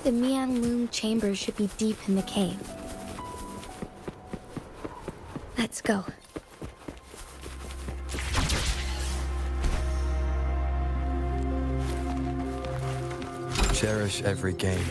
The Mianlong chamber should be deep in the cave. Let's go. Cherish every game.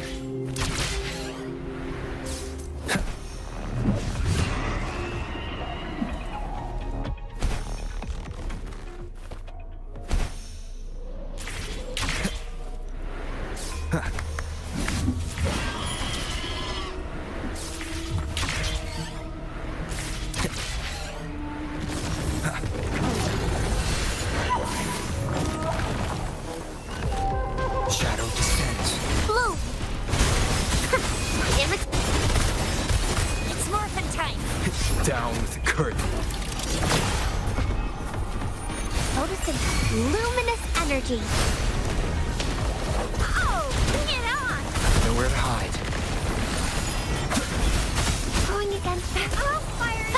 Down with the curtain. Noticing luminous energy. Oh, bring it on! Nowhere to hide. Going against that. Oh, fire!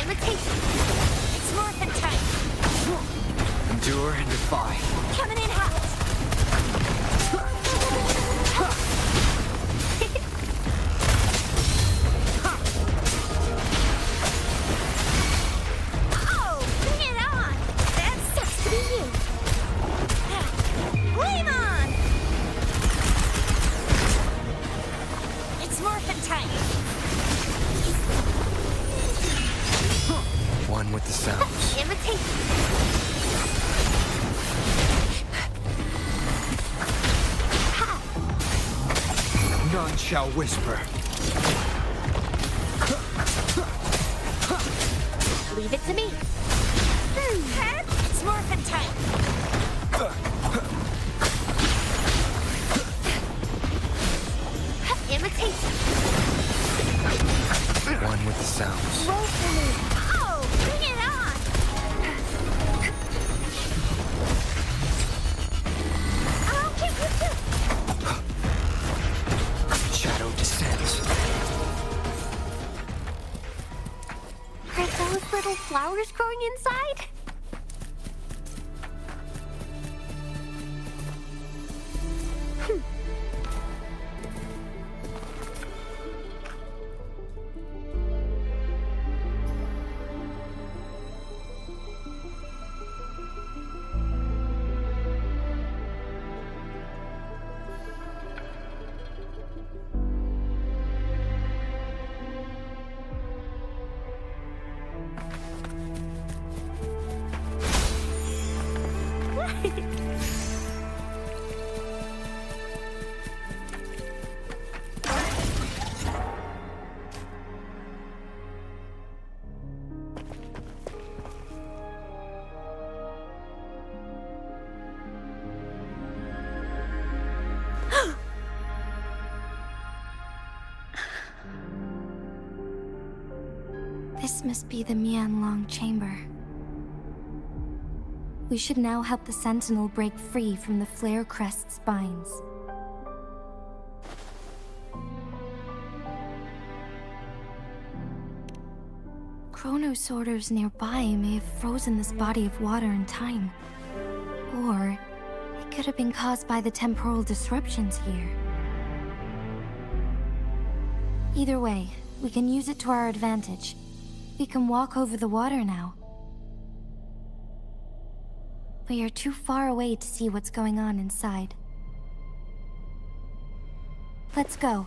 Imitation. It's morphin' time. Endure and defy. Coming in hot. One with the sounds. Imitate. None shall whisper. Leave it to me. It's morphin' time. Imitate. One with the sounds. Roll for me. Oh, bring it on. I'll kick you too. Shadow descends. Are those little flowers growing inside? This must be the Mianlong chamber. We should now help the Sentinel break free from the Flare Crest's binds. Chronosorters nearby may have frozen this body of water in time. Or it could have been caused by the temporal disruptions here. Either way, we can use it to our advantage. We can walk over the water now. We are too far away to see what's going on inside. Let's go.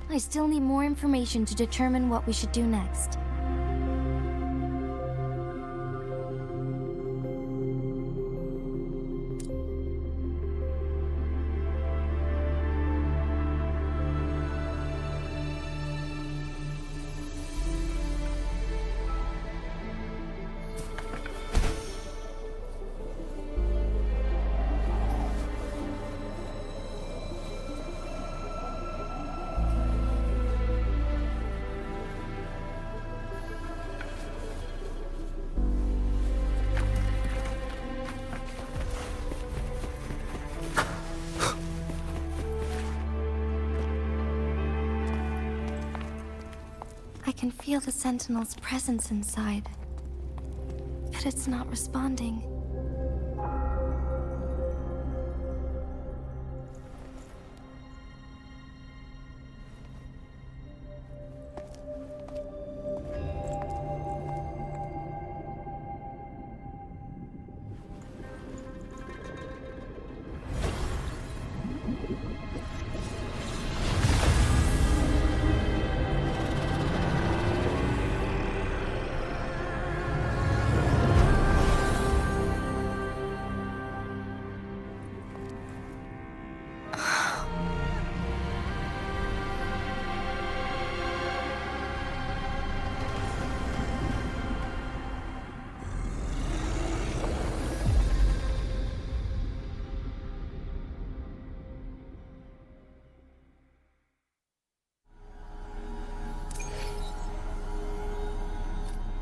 I still need more information to determine what we should do next. I can feel the Sentinel's presence inside, but it's not responding.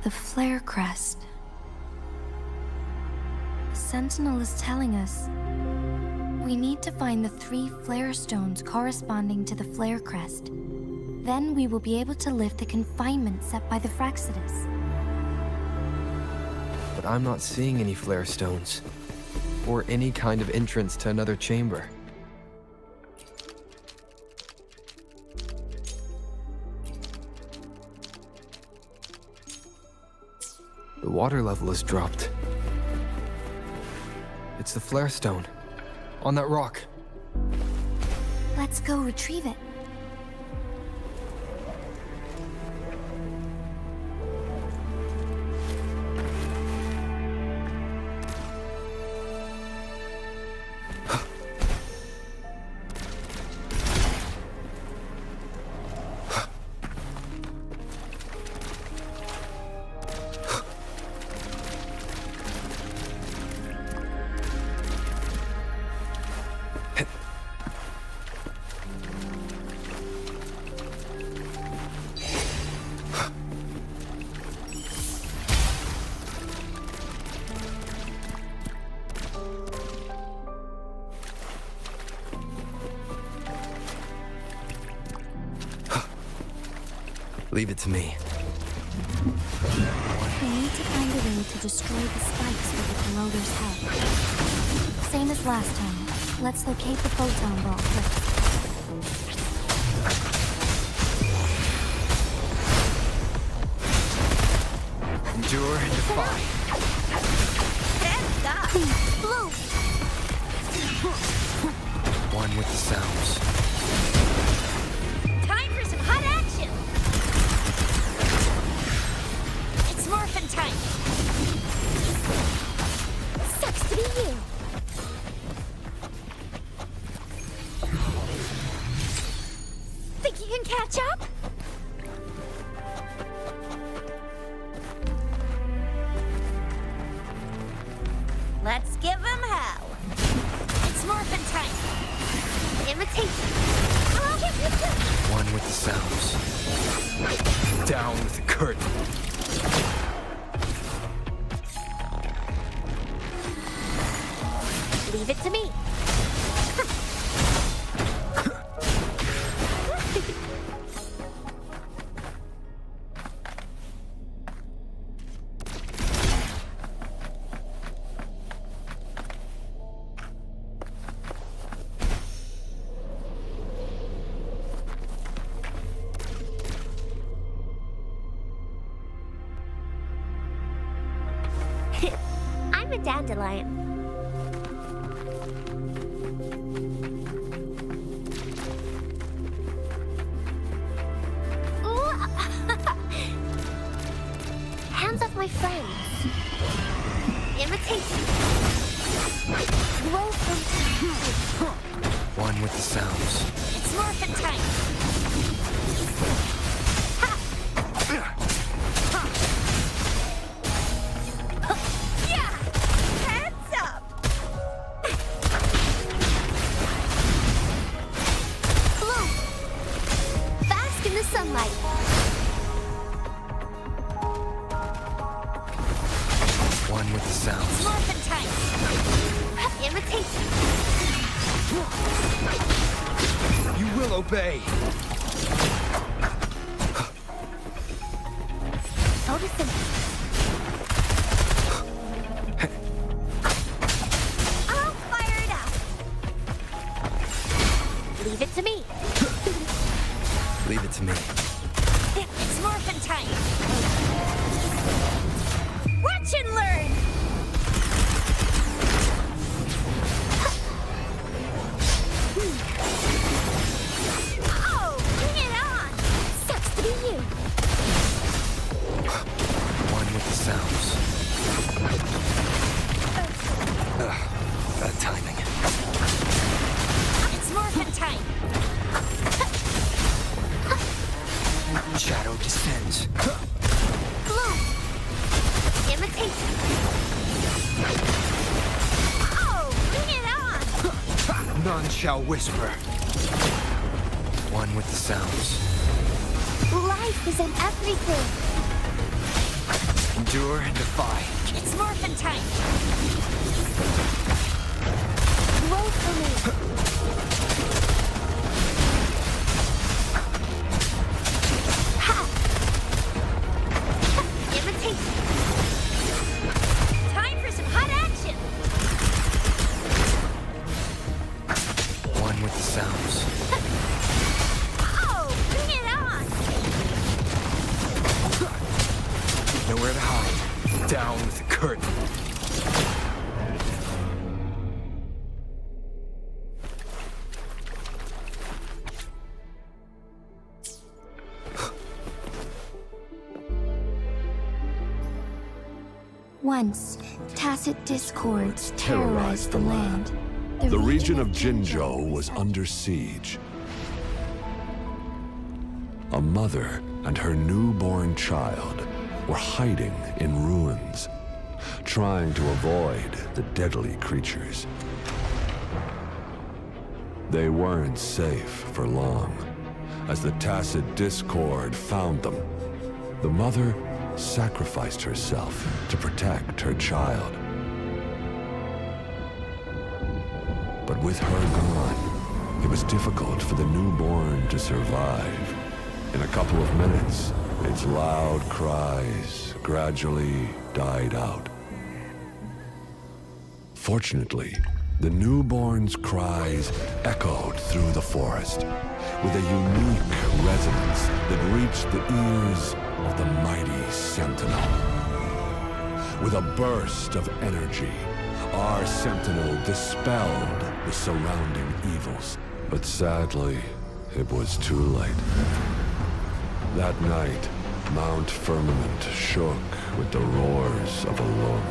The flare crest. The Sentinel is telling us we need to find the 3 flare stones corresponding to the flare crest. Then we will be able to lift the confinement set by the Fraxidus. But I'm not seeing any flare stones, or any kind of entrance to another chamber. The water level has dropped. It's the flare stone, on that rock. Let's go retrieve it. Leave it to me. We need to find a way to destroy the spikes with the corroder's help. Same as last time. Let's locate the photon ball first. Endure and defy. Stand up. Blue. One with the sounds. Time for some hot action. It's morphin' time. Sucks to be you. Think you can catch up? Let's give him hell. It's morphin' time. Imitation. I'll get you too. One with the sounds. Down with the curtain. Leave it to me. I'm a dandelion. Ooh. Hands off my friends. Imitation. Roll from... One with the sounds. It's morphin' time. Yeah! Hands up! Blue! Bask in the sunlight. One with the sounds. Morphin' time. Imitation. You will obey. Photosynthesis. I'll fire it up. Leave it to me. Leave it to me. It's morphin' time. Watch and learn. Oh, bring it on. Sucks to be you. One with the sounds. Bad timing. It's morphin' time. Shadow descends. Blue. Imitation. Oh, bring it on. None shall whisper. One with the sounds. Life is in everything. Endure and defy. It's morphin' time! Roll for me! Ha! Imitate! Time for some hot action! One with the sounds. Oh, bring it on! Nowhere to hide. Down with the curtain. Once, tacit discords terrorized the land. The region of Jinzhou was under siege. A mother and her newborn child were hiding in ruins, trying to avoid the deadly creatures. They weren't safe for long, as the tacit discord found them. The mother sacrificed herself to protect her child. But with her gone, it was difficult for the newborn to survive. In a couple of minutes, its loud cries gradually died out. Fortunately, the newborn's cries echoed through the forest with a unique resonance that reached the ears of the mighty Sentinel. With a burst of energy, our Sentinel dispelled the surrounding evils. But sadly, it was too late. That night, Mount Firmament shook with the roars of a lung,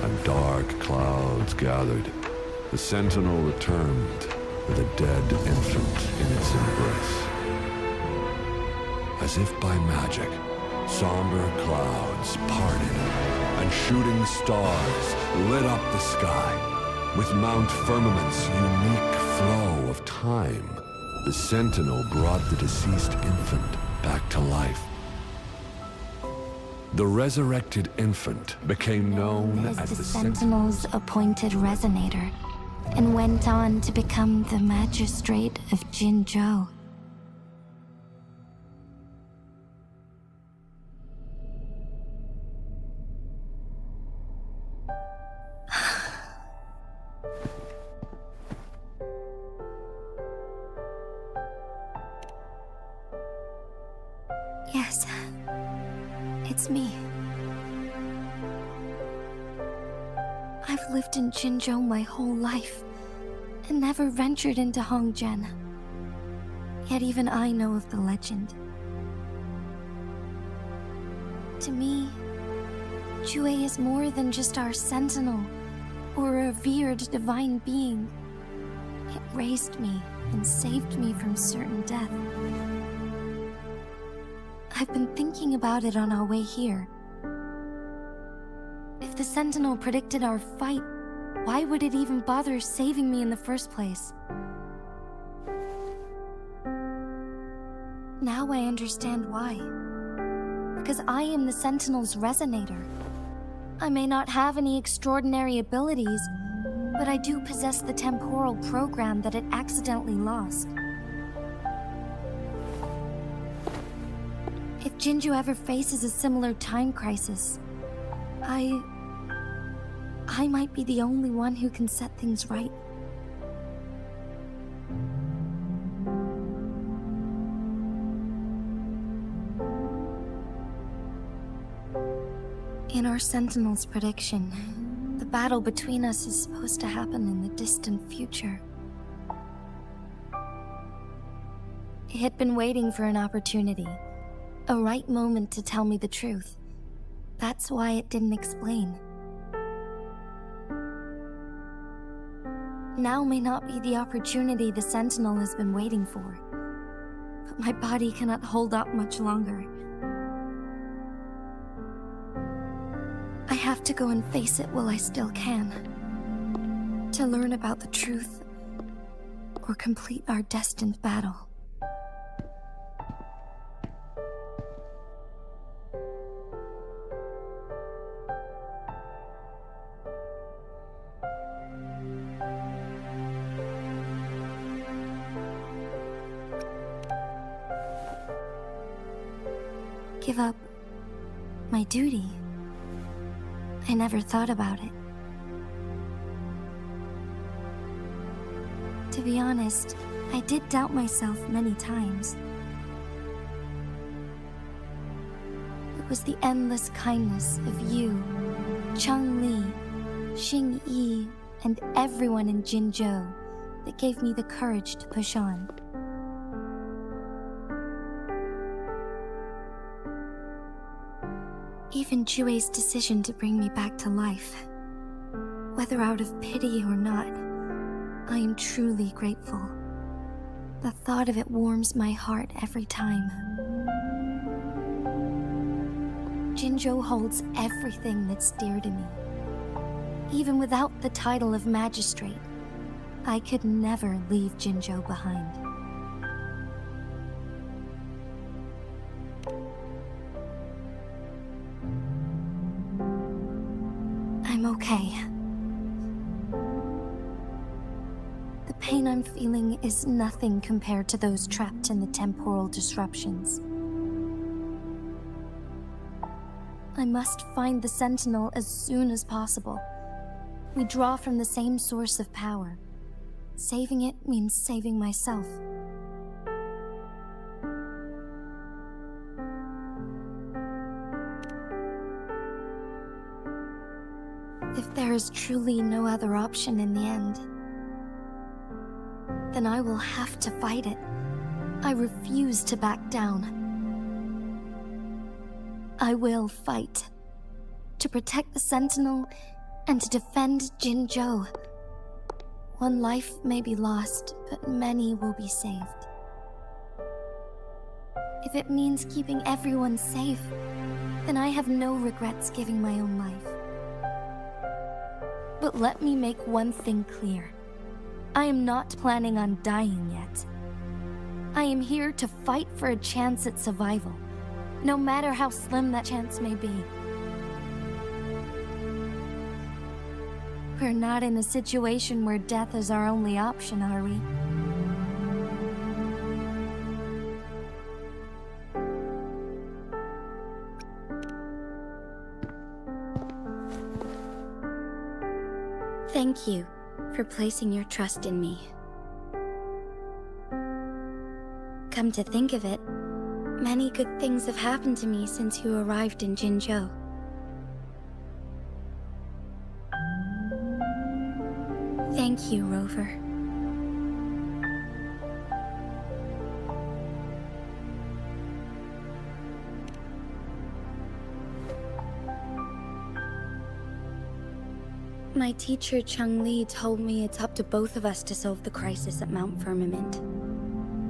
and dark clouds gathered. The Sentinel returned with a dead infant in its embrace. As if by magic, somber clouds parted, and shooting stars lit up the sky. With Mount Firmament's unique flow of time, the Sentinel brought the deceased infant back to life. The resurrected infant became known as the Sentinel's appointed resonator, and went on to become the magistrate of Jinzhou. Yes, it's me. I've lived in Jinzhou my whole life, and never ventured into Hongzhen. Yet even I know of the legend. To me, Jue is more than just our sentinel, or a revered divine being. It raised me and saved me from certain death. I've been thinking about it on our way here. If the Sentinel predicted our fight, why would it even bother saving me in the first place? Now I understand why. Because I am the Sentinel's resonator. I may not have any extraordinary abilities, but I do possess the temporal program that it accidentally lost. If Jinzhou ever faces a similar time crisis, I might be the only one who can set things right. In our Sentinel's prediction, the battle between us is supposed to happen in the distant future. It had been waiting for an opportunity, a right moment to tell me the truth. That's why it didn't explain. Now may not be the opportunity the Sentinel has been waiting for, but my body cannot hold up much longer. I have to go and face it while I still can, to learn about the truth, or complete our destined battle. give up my duty. I never thought about it. To be honest, I did doubt myself many times. It was the endless kindness of you, Chang-Li, Xing-Yi, and everyone in Jinzhou that gave me the courage to push on. Even Jue's decision to bring me back to life, whether out of pity or not, I am truly grateful. The thought of it warms my heart every time. Jinzhou holds everything that's dear to me. Even without the title of magistrate, I could never leave Jinzhou behind. I'm okay. The pain I'm feeling is nothing compared to those trapped in the temporal disruptions. I must find the Sentinel as soon as possible. We draw from the same source of power. Saving it means saving myself. If there is truly no other option in the end, then I will have to fight it. I refuse to back down. I will fight. To protect the Sentinel and to defend Jinzhou. One life may be lost, but many will be saved. If it means keeping everyone safe, then I have no regrets giving my own life. But let me make one thing clear. I am not planning on dying yet. I am here to fight for a chance at survival, no matter how slim that chance may be. We're not in a situation where death is our only option, are we? Thank you for placing your trust in me. Come to think of it, many good things have happened to me since you arrived in Jinzhou. Thank you, Rover. My teacher, Chang-Li, told me it's up to both of us to solve the crisis at Mount Firmament.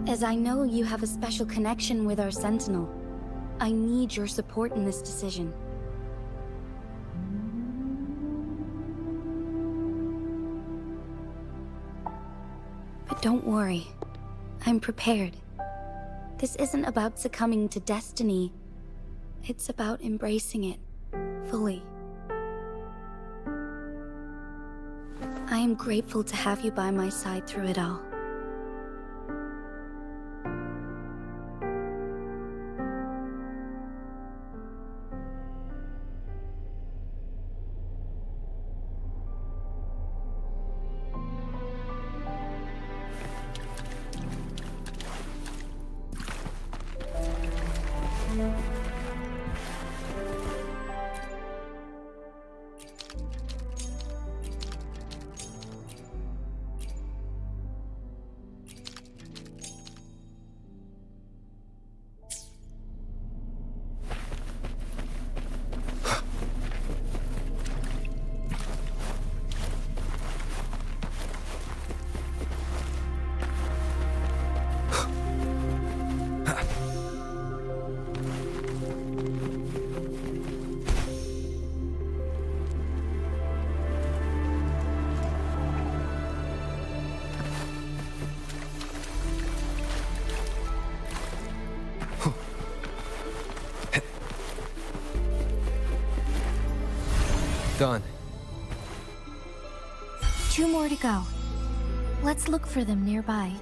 As I know you have a special connection with our Sentinel, I need your support in this decision. But don't worry, I'm prepared. This isn't about succumbing to destiny. It's about embracing it fully. I am grateful to have you by my side through it all. Done. 2 more to go. Let's look for them nearby.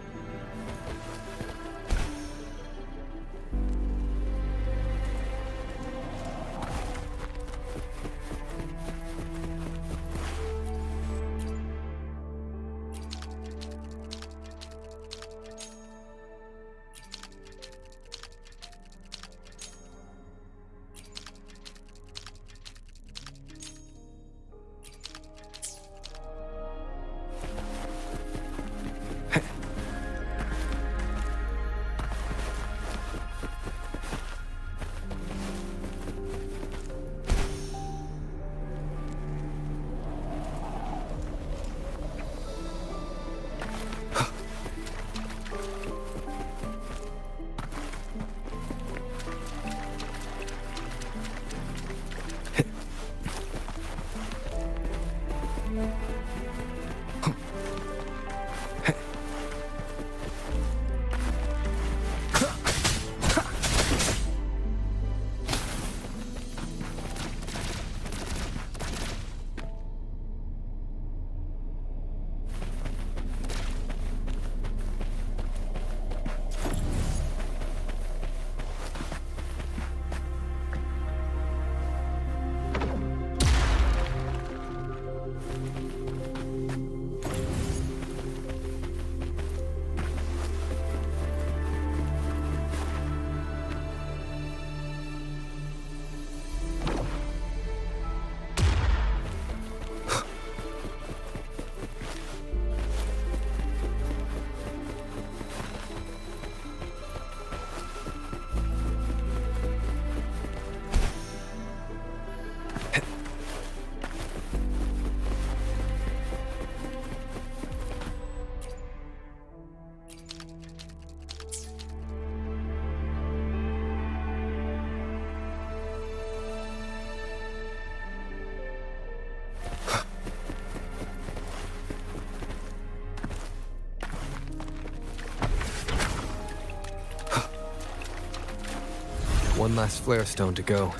One last flare stone to go.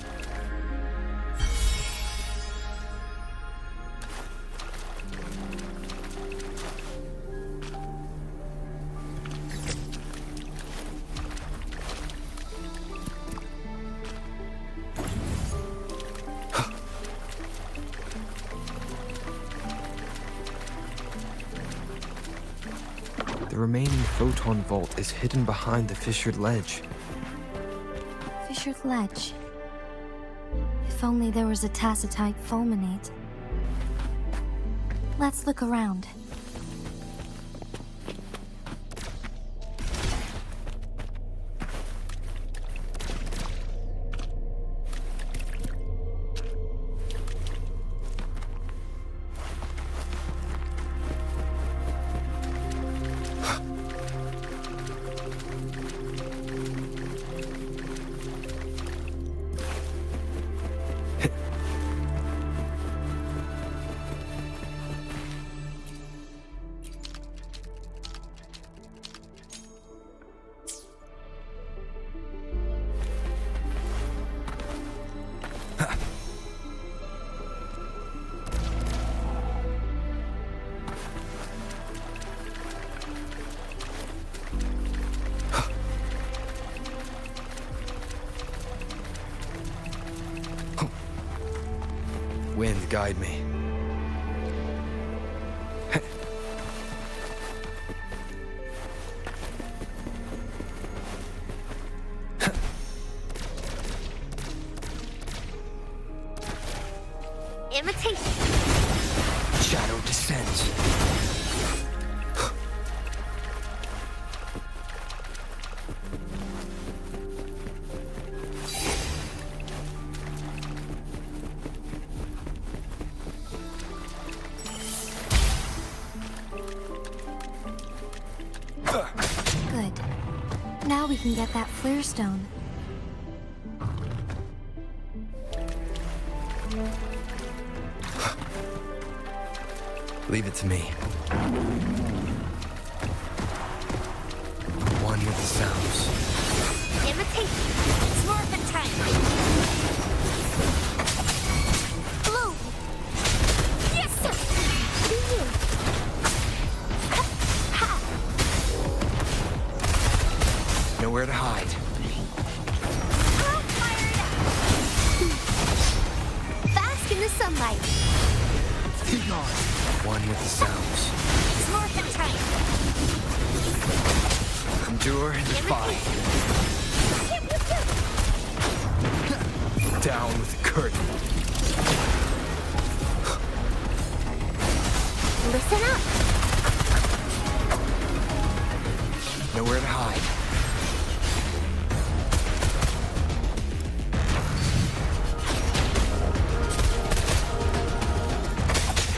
The remaining photon vault is hidden behind the fissured ledge. Fissured ledge. If only there was a tacitite fulminate. Let's look around. Wind, guide me. Imitation. Shadow descends. Good. Now we can get that flare stone. Leave it to me. One with the sounds. Imitation. It's morphin' time. Blue. Yes, sir. Do you? Ha. Nowhere to hide. I'm fired up. Bask in the sunlight. One with the sounds. It's morphin' time. Endure and defy. Pew, pew, pew. Down with the curtain. Listen up. Nowhere to hide.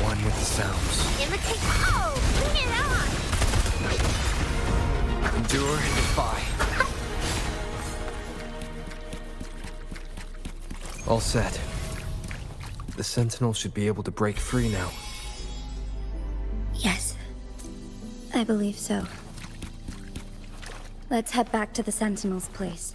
One with the sounds. Imitate. Oh, bring it on. Endure and defy. All set. The Sentinel should be able to break free now. Yes. I believe so. Let's head back to the Sentinel's place.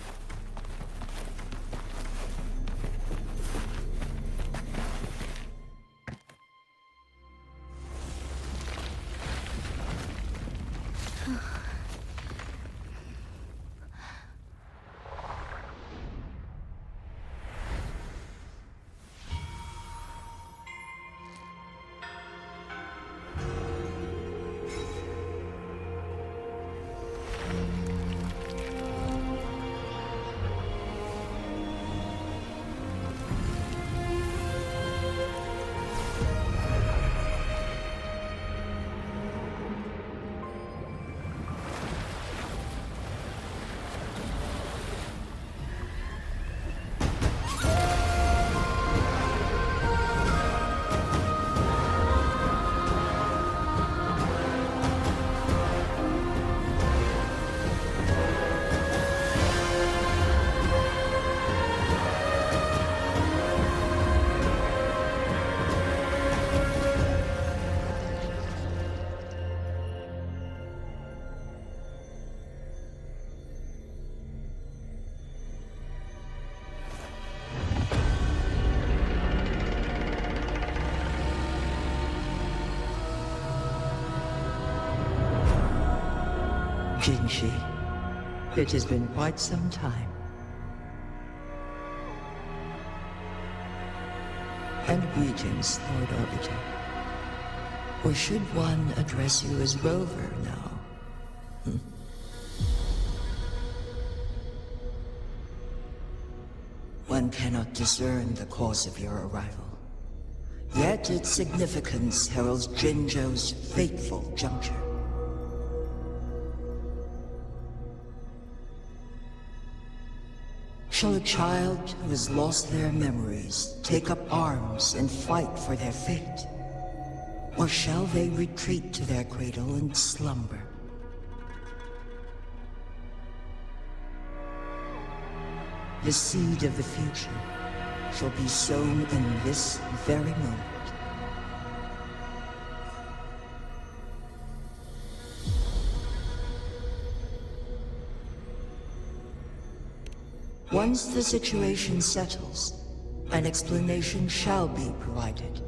Jinshi, it has been quite some time. And greetings, Lord Arbiter. Or should one address you as Rover now? One cannot discern the cause of your arrival. Yet its significance heralds Jinzhou's fateful juncture. Shall a child who has lost their memories take up arms and fight for their fate? Or shall they retreat to their cradle and slumber? The seed of the future shall be sown in this very moment. Once the situation settles, an explanation shall be provided.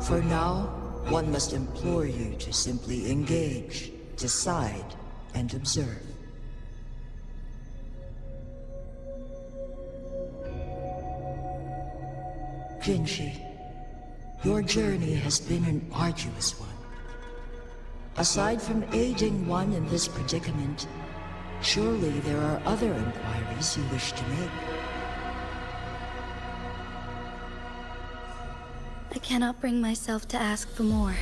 For now, one must implore you to simply engage, decide, and observe. Jinshi, your journey has been an arduous one. Aside from aiding one in this predicament, surely there are other inquiries you wish to make. I cannot bring myself to ask for more.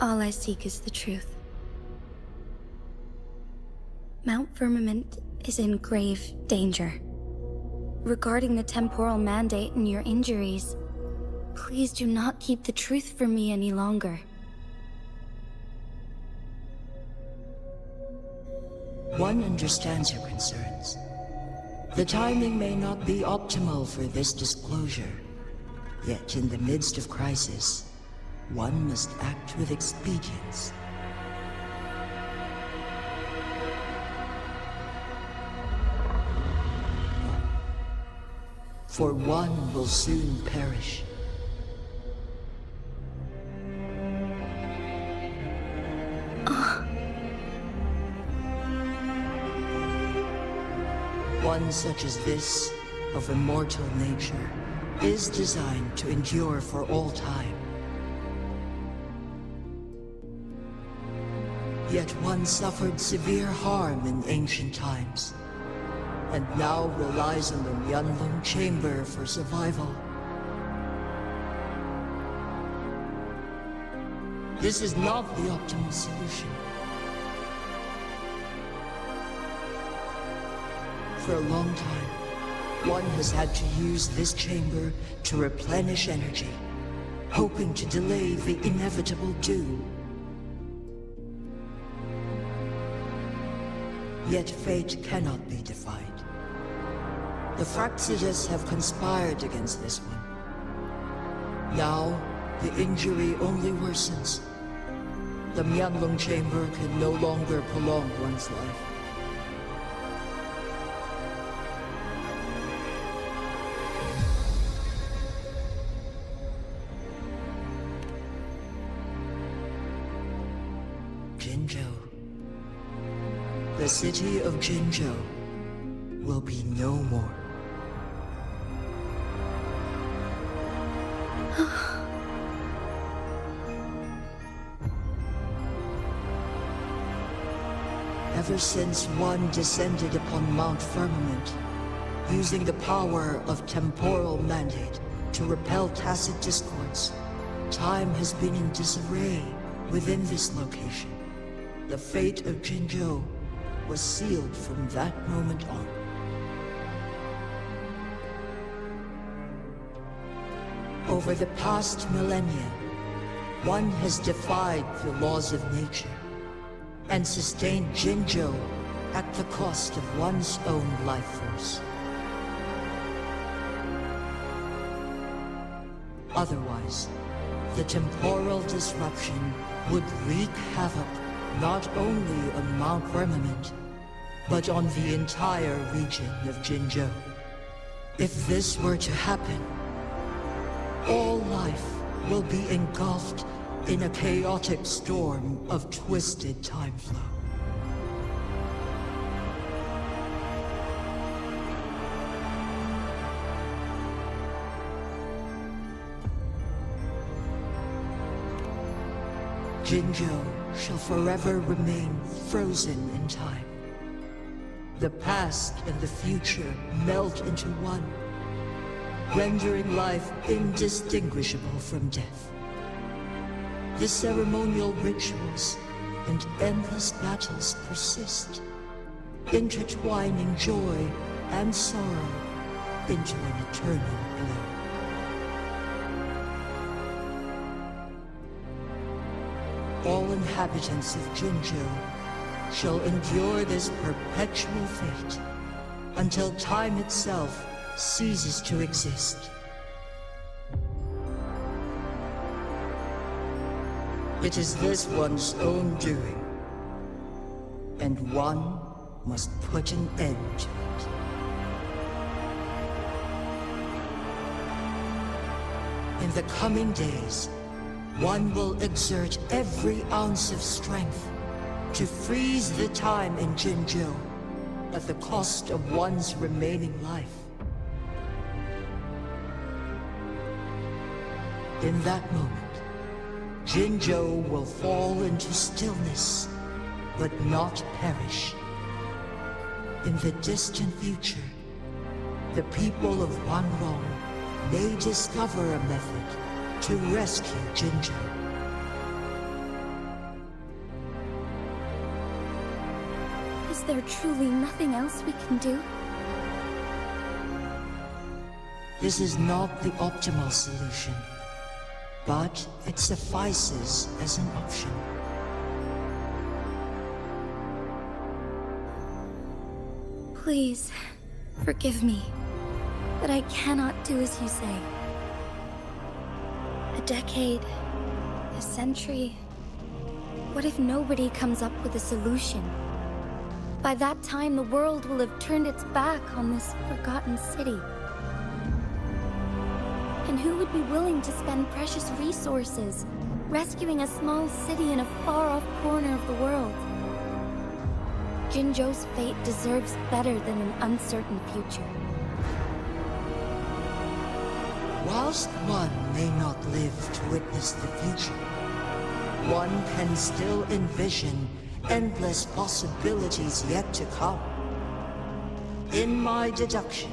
All I seek is the truth. Mount Firmament is in grave danger. Regarding the temporal mandate and your injuries, please do not keep the truth from me any longer. One understands your concerns. The timing may not be optimal for this disclosure. Yet in the midst of crisis, one must act with expedience. For one will soon perish. One such as this, of immortal nature, is designed to endure for all time. Yet one suffered severe harm in ancient times, and now relies on the Myanlong Chamber for survival. This is not the optimal solution. For a long time, one has had to use this chamber to replenish energy, hoping to delay the inevitable doom. Yet fate cannot be defied. The Fraxidas have conspired against this one. Now, the injury only worsens. The Myanlong Chamber can no longer prolong one's life. Jinzhou. The city of Jinzhou will be no more. Ever since one descended upon Mount Firmament, using the power of temporal mandate to repel tacit discords, time has been in disarray within this location. The fate of Jinzhou was sealed from that moment on. Over the past millennia, one has defied the laws of nature and sustained Jinzhou at the cost of one's own life force. Otherwise, the temporal disruption would wreak havoc not only on Mount Firmament, but on the entire region of Jinzhou. If this were to happen, all life will be engulfed in a chaotic storm of twisted time flow. Jinzhou shall forever remain frozen in time. The past and the future melt into one, rendering life indistinguishable from death. The ceremonial rituals and endless battles persist, intertwining joy and sorrow into an eternal glow. All inhabitants of Jinzhou shall endure this perpetual fate until time itself ceases to exist. It is this one's own doing, and one must put an end to it. In the coming days, one will exert every ounce of strength to freeze the time in Jinzhou at the cost of one's remaining life. In that moment, Jinzhou will fall into stillness, but not perish. In the distant future, the people of Wanrong may discover a method to rescue Jinzhou. Is there truly nothing else we can do? This is not the optimal solution, but it suffices as an option. Please, forgive me, but I cannot do as you say. A decade, a century. What if nobody comes up with a solution? By that time, the world will have turned its back on this forgotten city. And who would be willing to spend precious resources rescuing a small city in a far-off corner of the world? Jinzhou's fate deserves better than an uncertain future. Whilst one may not live to witness the future, one can still envision endless possibilities yet to come. In my deduction,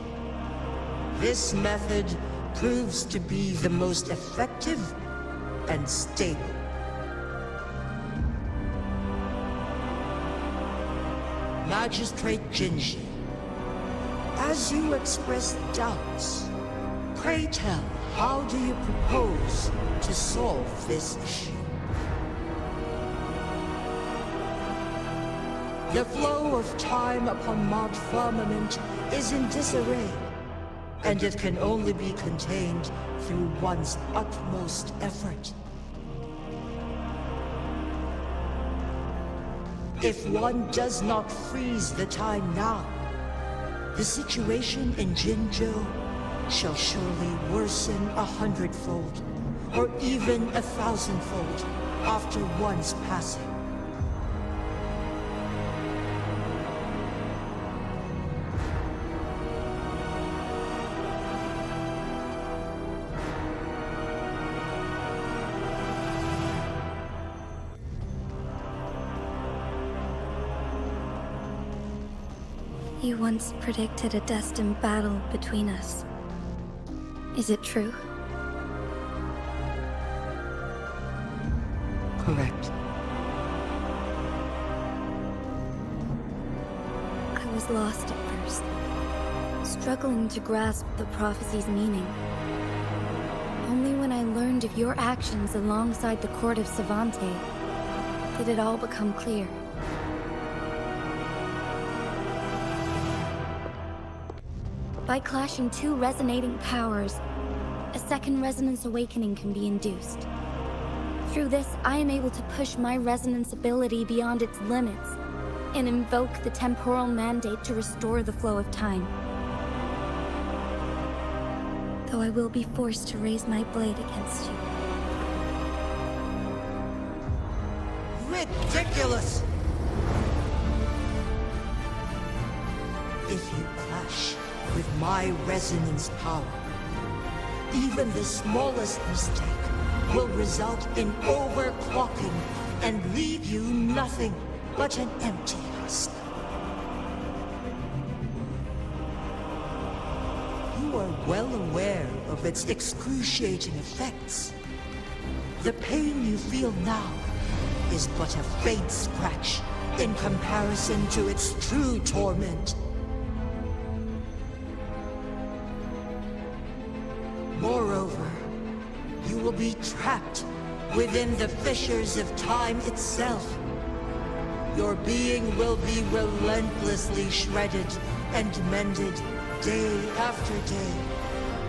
this method proves to be the most effective and stable. Magistrate Jinji, as you express doubts, pray tell, how do you propose to solve this issue? The flow of time upon Mount Firmament is in disarray, and it can only be contained through one's utmost effort. If one does not freeze the time now, the situation in Jinzhou shall surely worsen 100-fold, or even 1,000-fold, after one's passing. You once predicted a destined battle between us. Is it true? Correct. I was lost at first, struggling to grasp the prophecy's meaning. Only when I learned of your actions alongside the court of Savante did it all become clear. By clashing two resonating powers, a second resonance awakening can be induced. Through this, I am able to push my resonance ability beyond its limits and invoke the temporal mandate to restore the flow of time. Though I will be forced to raise my blade against you. Ridiculous! If you clash with my resonance power, even the smallest mistake will result in overclocking and leave you nothing but an empty husk. You are well aware of its excruciating effects. The pain you feel now is but a faint scratch in comparison to its true torment. Moreover, you will be trapped within the fissures of time itself. Your being will be relentlessly shredded and mended day after day,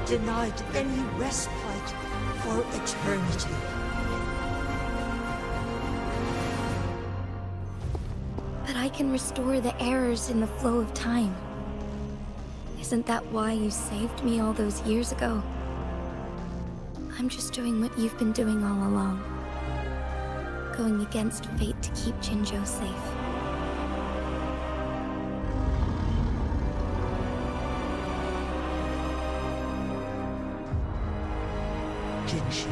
denied any respite for eternity. But I can restore the errors in the flow of time. Isn't that why you saved me all those years ago? I'm just doing what you've been doing all along. Going against fate to keep Jinzhou safe. Jinshi,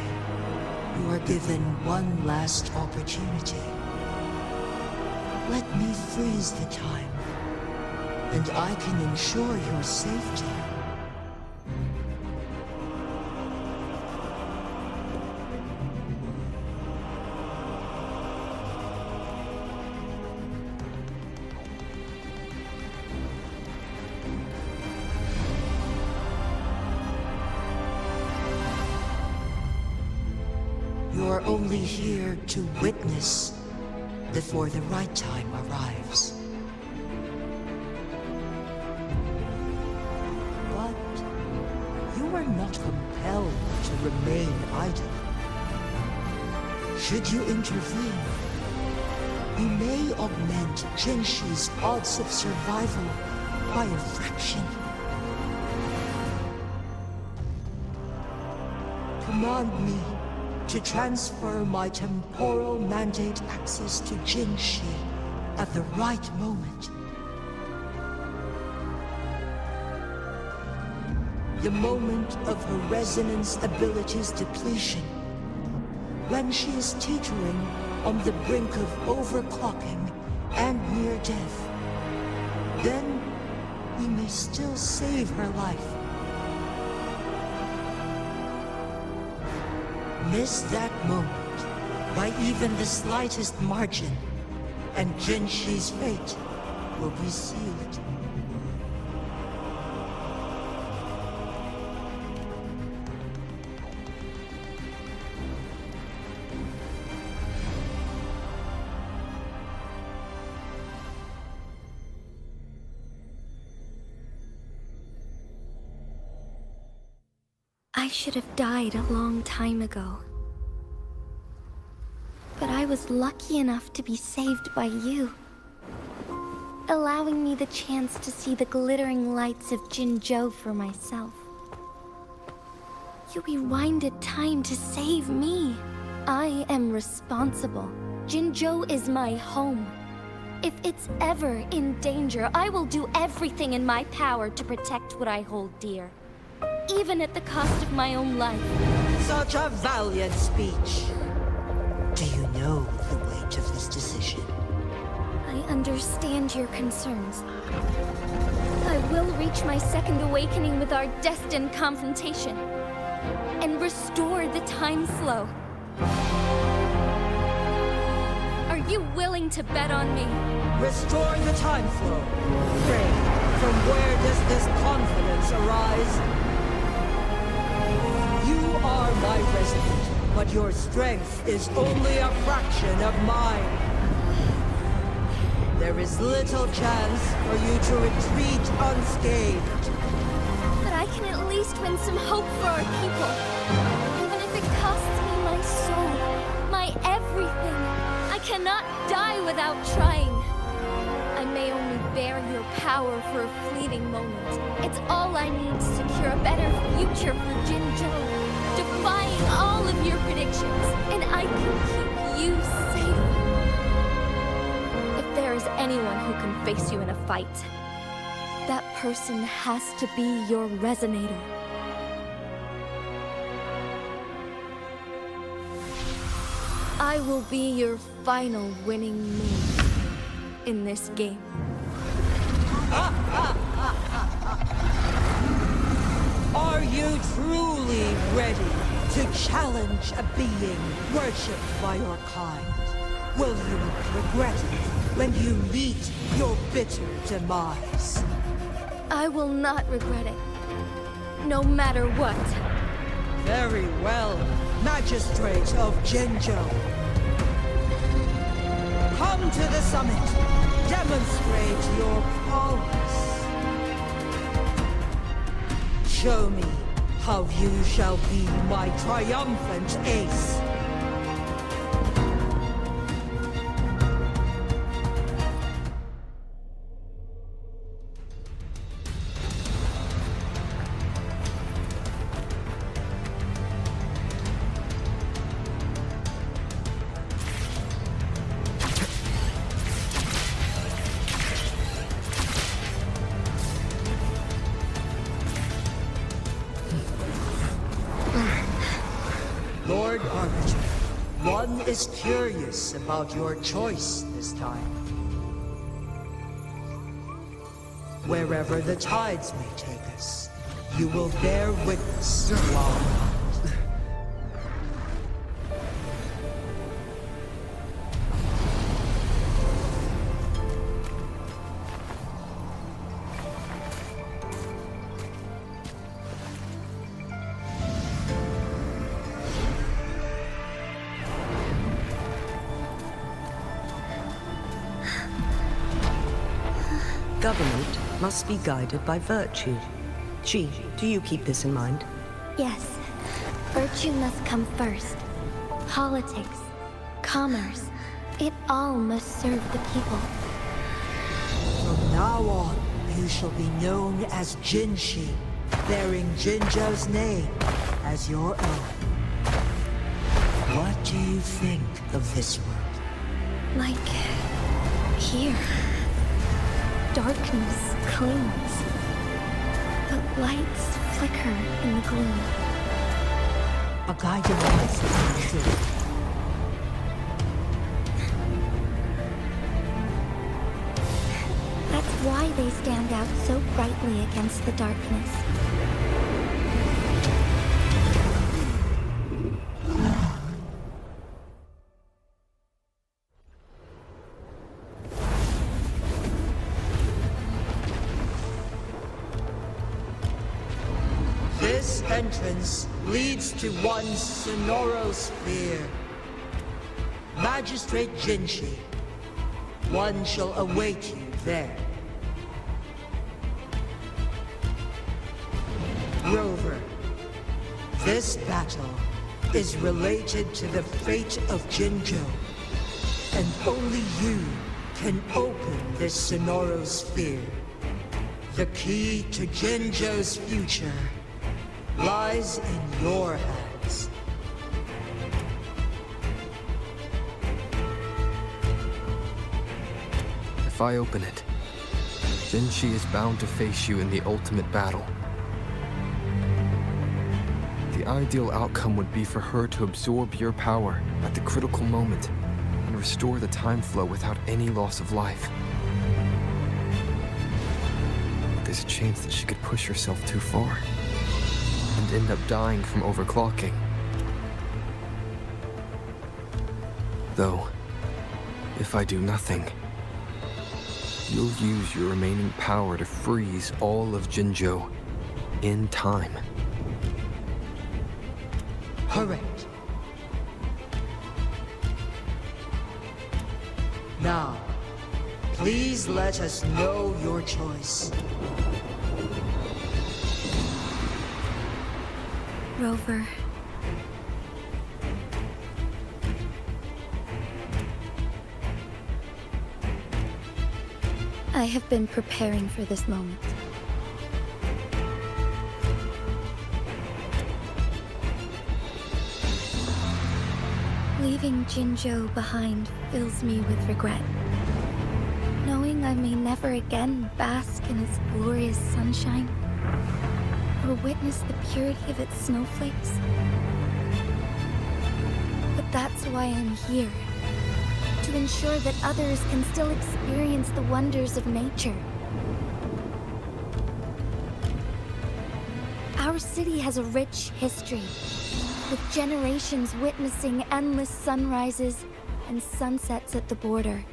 you are given one last opportunity. Let me freeze the time, and I can ensure your safety. You are only here to witness before the right time arrives. But you are not compelled to remain idle. Should you intervene, you may augment Jinshi's odds of survival by a fraction. Command me to transfer my temporal mandate access to Jinshi at the right moment. The moment of her resonance ability's depletion, when she is teetering on the brink of overclocking and near death. Then we may still save her life. Miss that moment by even the slightest margin, and Jinshi's fate will be sealed. I should have died a long time ago. But I was lucky enough to be saved by you, allowing me the chance to see the glittering lights of Jinzhou for myself. You rewinded time to save me. I am responsible. Jinzhou is my home. If it's ever in danger, I will do everything in my power to protect what I hold dear, even at the cost of my own life. Such a valiant speech. Do you know the weight of this decision? I understand your concerns. I will reach my second awakening with our destined confrontation and restore the time flow. Are you willing to bet on me? Restore the time flow. Pray, from where does this confidence arise? You are my resident, but your strength is only a fraction of mine. There is little chance for you to retreat unscathed. But I can at least win some hope for our people. Even if it costs me my soul, my everything. I cannot die without trying. I may only bear your power for a fleeting moment. It's all I need to secure a better future for Jinzhou, defying all of your predictions, and I can keep you safe. If there is anyone who can face you in a fight, that person has to be your resonator. I will be your final winning move in this game. Are you truly ready to challenge a being worshipped by your kind? Will you regret it when you meet your bitter demise? I will not regret it, no matter what. Very well, Magistrate of Jinzhou. Come to the summit. Demonstrate your prowess. Show me how you shall be my triumphant ace. Lord Arbiter, one is curious about your choice this time. Wherever the tides may take us, you will bear witness to our might. Government must be guided by virtue. Chi, do you keep this in mind? Yes, virtue must come first. Politics, commerce, it all must serve the people. From now on, you shall be known as Jinshi, bearing Jinzhou's name as your own. What do you think of this world? Like here. Darkness clings. The lights flicker in the gloom. A guiding light, I'm sure. That's why they stand out so brightly against the darkness. This entrance leads to one Sonoro Sphere. Magistrate Jinshi, one shall await you there. Rover, this battle is related to the fate of Jinzhou, and only you can open this Sonoro Sphere. The key to Jinzhou's future lies in your hands. If I open it, Jinshi is bound to face you in the ultimate battle. The ideal outcome would be for her to absorb your power at the critical moment and restore the time flow without any loss of life. But there's a chance that she could push herself too far and end up dying from overclocking. Though, if I do nothing, you'll use your remaining power to freeze all of Jinzhou in time. Correct. Now, please let us know your choice. Rover. I have been preparing for this moment. Leaving Jinzhou behind fills me with regret. Knowing I may never again bask in its glorious sunshine, or witness the purity of its snowflakes. But That's why I'm here. To ensure that others can still experience the wonders of nature. Our city has a rich history, with generations witnessing endless sunrises and sunsets at the border.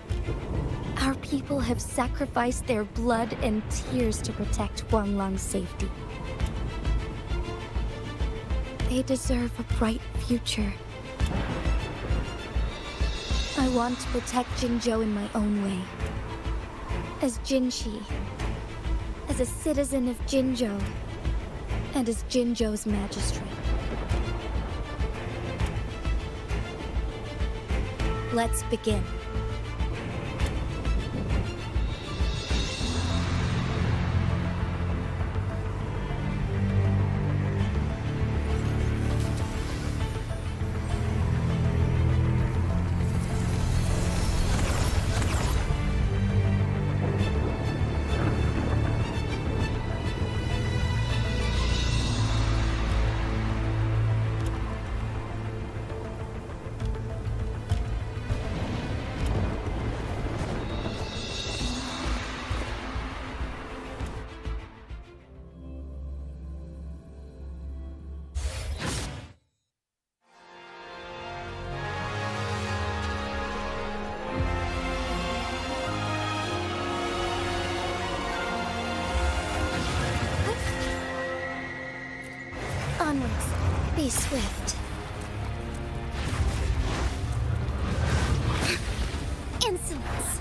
Our people have sacrificed their blood and tears to protect Huanglang's safety. They deserve a bright future. I want to protect Jinzhou in my own way. As Jinshi, as a citizen of Jinzhou, and as Jinzhou's magistrate. Let's begin. Onwards. Be swift. Insolence.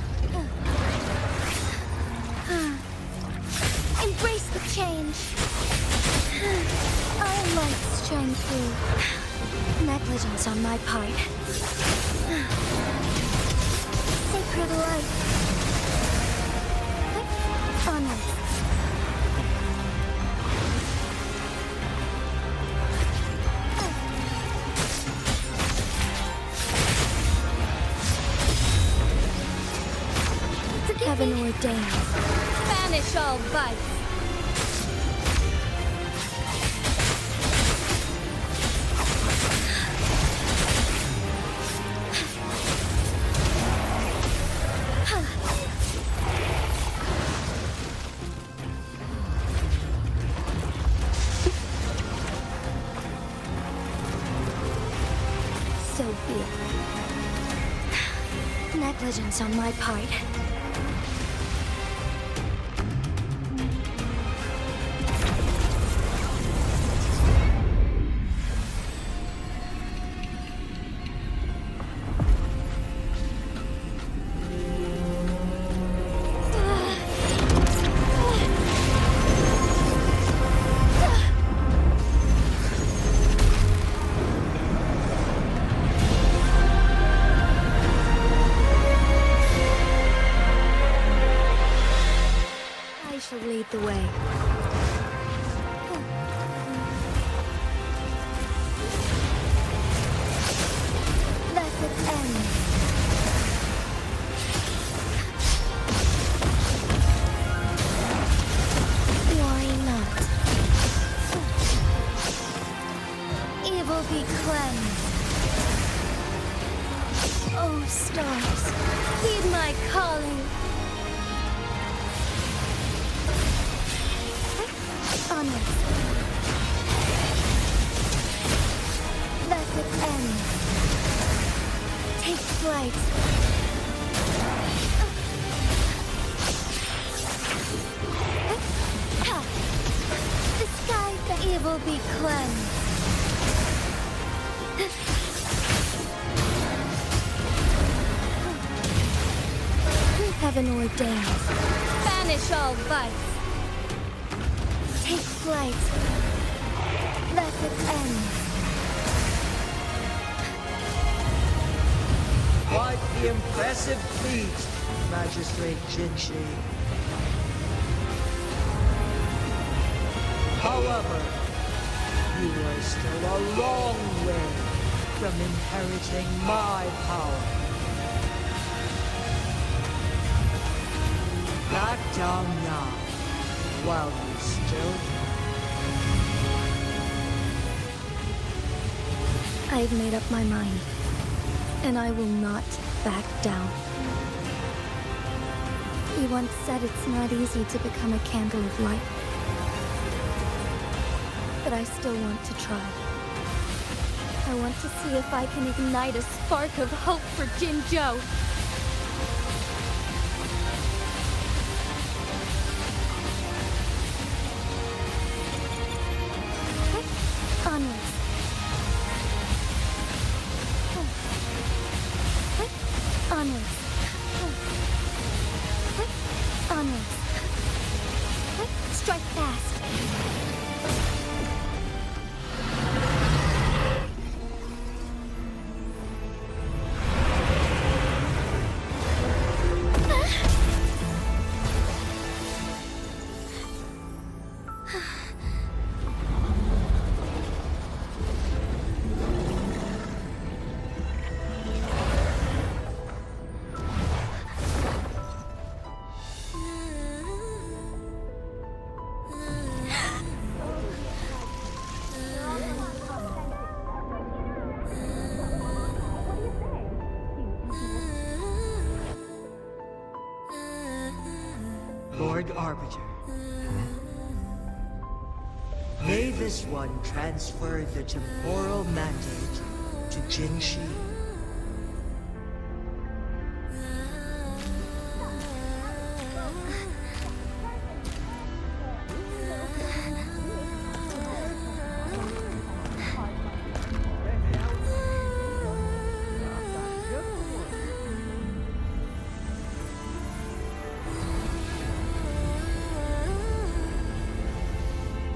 Embrace the change. Our lights shine through. Negligence on my part. Sacred light. Onwards. Heaven ordained. Banish all vice. So be it. Negligence on my part. Lead the way. Let it end. Why not? Evil be cleansed. Oh, stars, heed my calling. Onward. Let it end. Take flight. The sky, the evil be cleansed. Heaven ordained. Banish all vice. Take flight. Let it end. Quite the impressive feat, Magistrate Jinshi. However, you are still a long way from inheriting my power. Back down now, while you still can. I've made up my mind. And I will not back down. He once said it's not easy to become a candle of light. But I still want to try. I want to see if I can ignite a spark of hope for Jinzhou. Onwards. Onwards. Onwards. Strike fast. Lord Arbiter. May this one transfer the temporal mandate to Jinshi.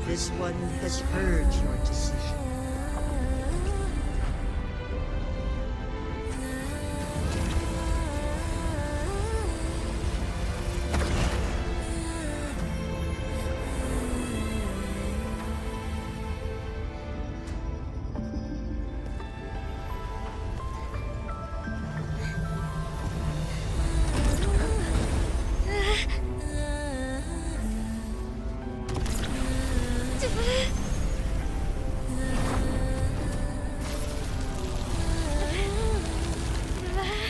This one has heard your decision.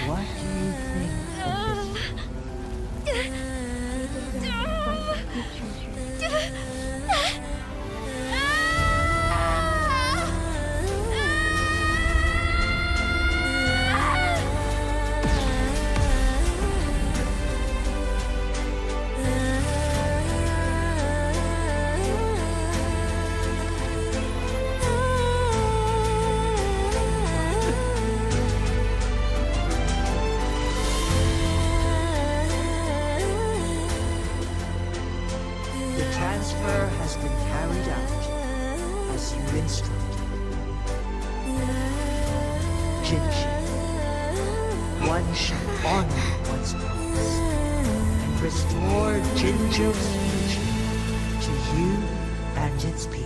What do you think of this? The transfer has been carried out as you instructed. Jinshi, one shall honor one's promise and restore Jinzhou's future to you and its people.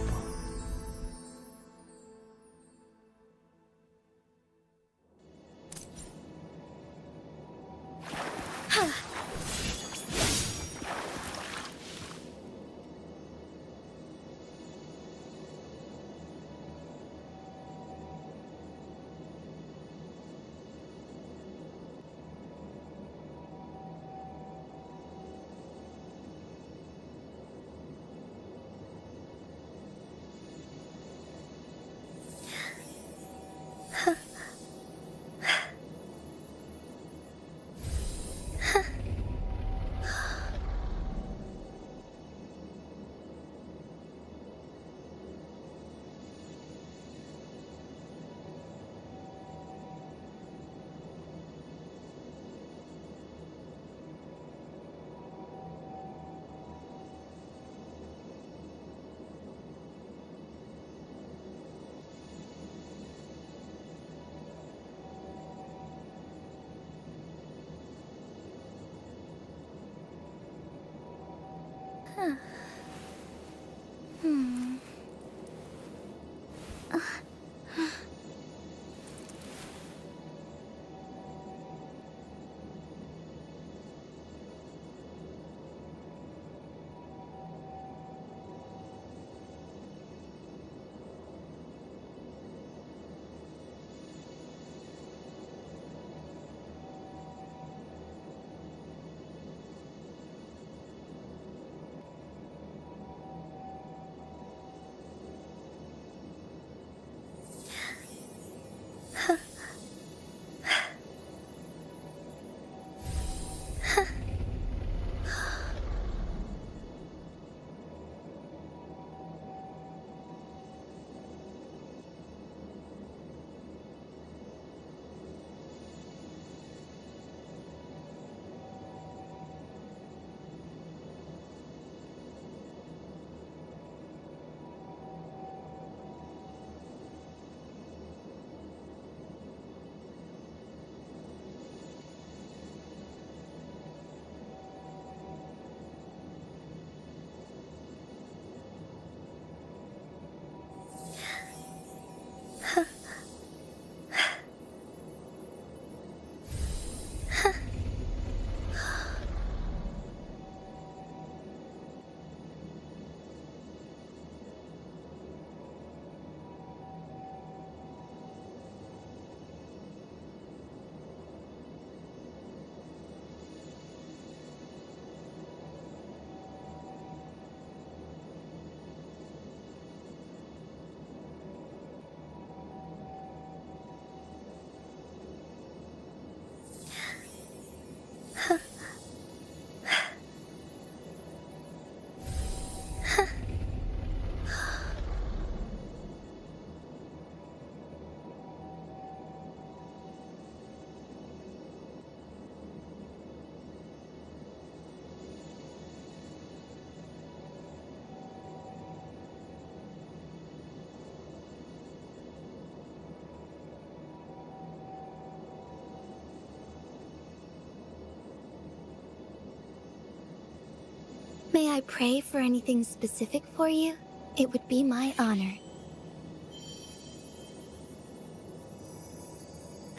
May I pray for anything specific for you? It would be my honor.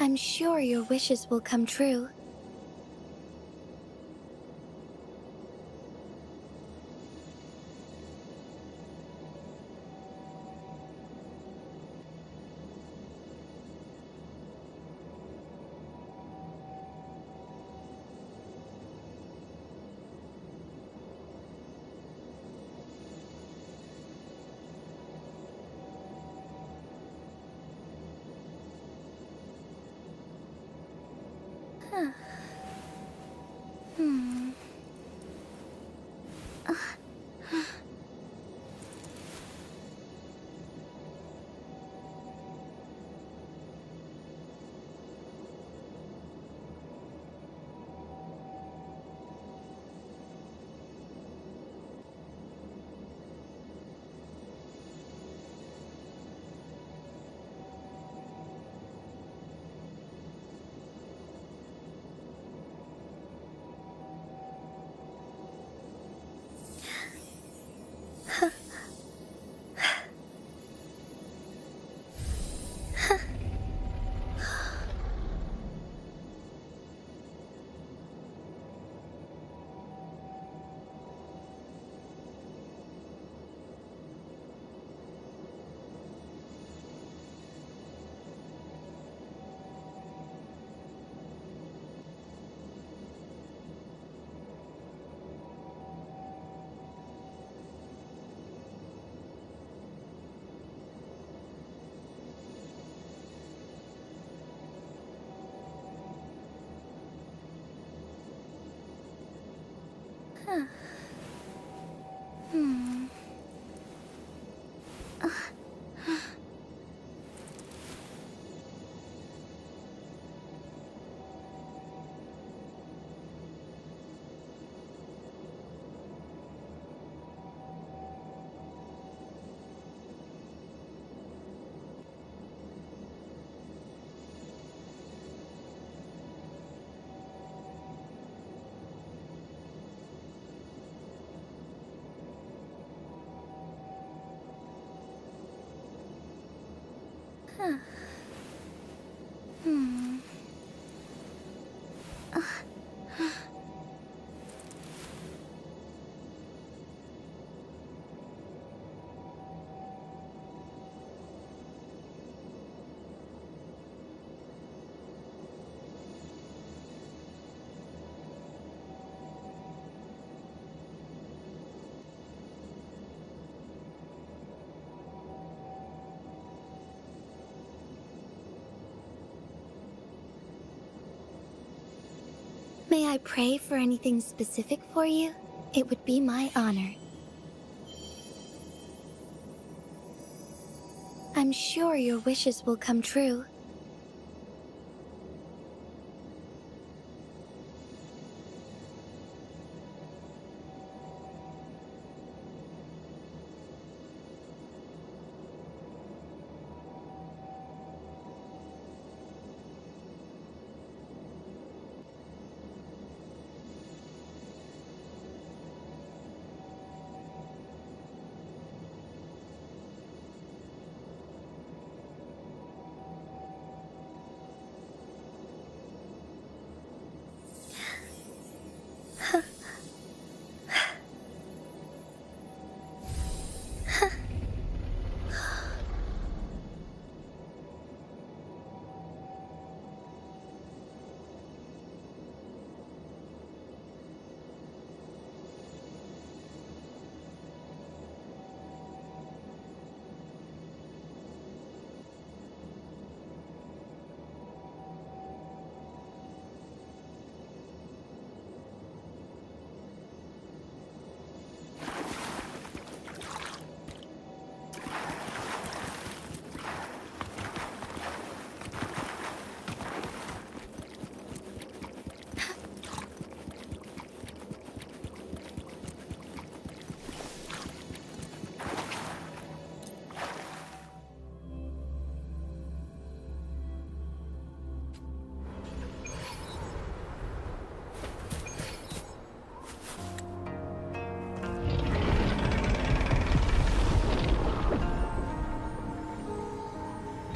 I'm sure your wishes will come true. May I pray for anything specific for you? It would be my honor. I'm sure your wishes will come true.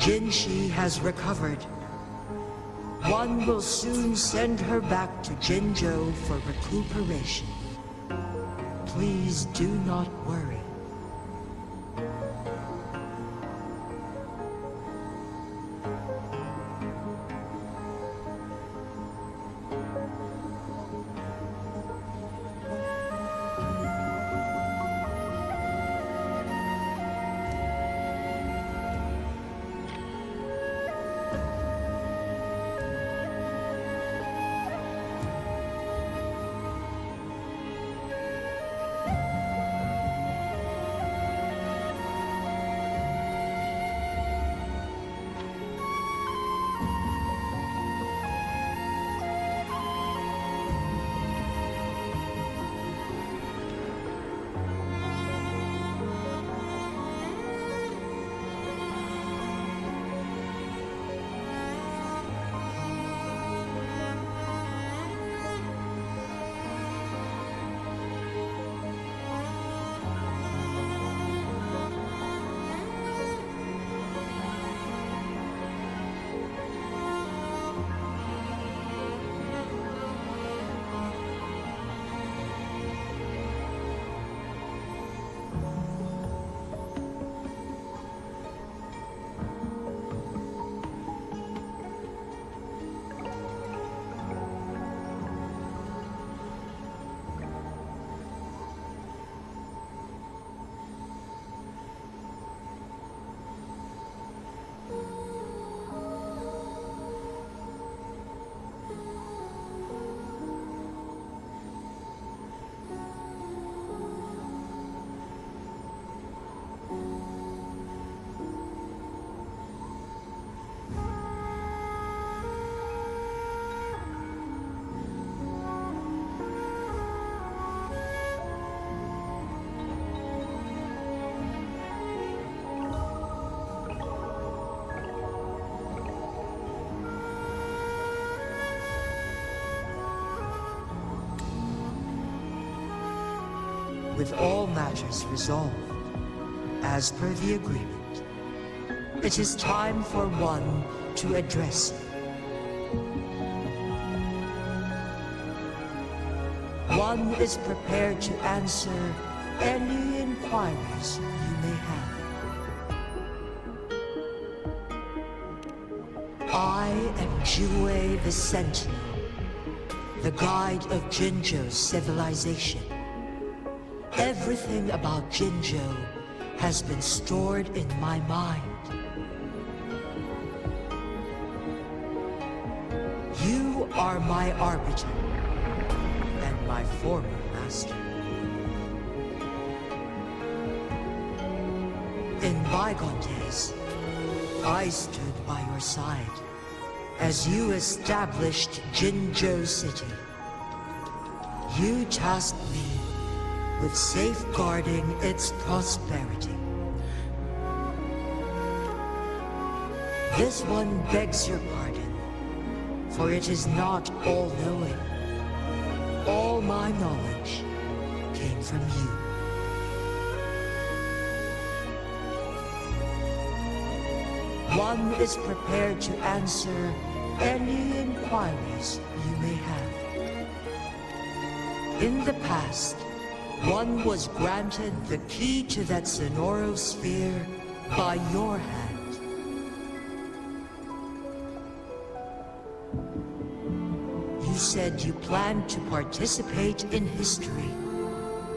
Jinshi has recovered. One will soon send her back to Jinzhou for recuperation. Please do not worry. With all matters resolved, as per the agreement, it is time for one to address you. One is prepared to answer any inquiries you may have. I am Jue the Sentinel, the guide of Jinzhou's civilization. Everything about Jinzhou has been stored in my mind. You are my arbiter and my former master. In bygone days, I stood by your side as you established Jinzhou City. You tasked me with safeguarding its prosperity. This one begs your pardon, for it is not all-knowing. All my knowledge came from you. One is prepared to answer any inquiries you may have. In the past, one was granted the key to that Sonoro sphere by your hand. You said you planned to participate in history,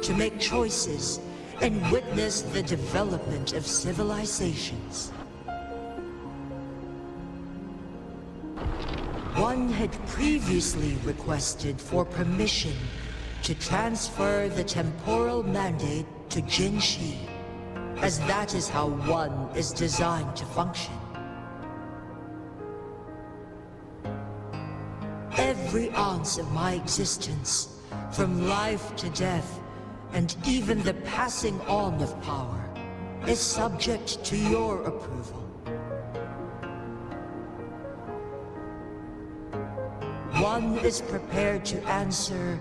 to make choices and witness the development of civilizations. One had previously requested for permission to transfer the temporal mandate to Jinshi, as that is how one is designed to function. Every ounce of my existence, from life to death, and even the passing on of power, is subject to your approval. One is prepared to answer,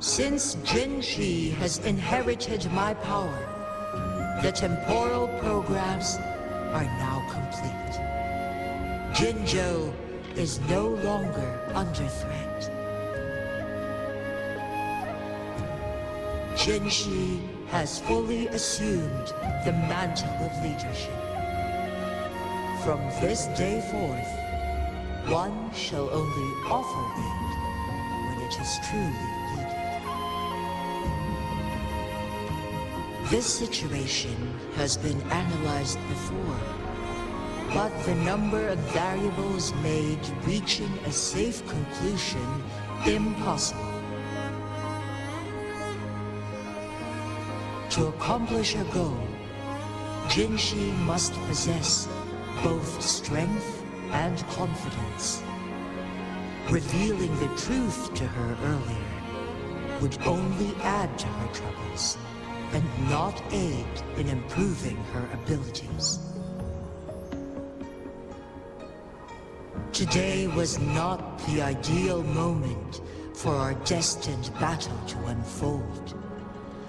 since Jinshi has inherited my power, the temporal programs are now complete. Jinzhou is no longer under threat. Jinshi has fully assumed the mantle of leadership. From this day forth, one shall only offer aid when it is truly needed. This situation has been analyzed before, but the number of variables made reaching a safe conclusion impossible. To accomplish her goal, Jinshi must possess both strength and confidence. Revealing the truth to her earlier would only add to her troubles and not aid in improving her abilities. Today was not the ideal moment for our destined battle to unfold.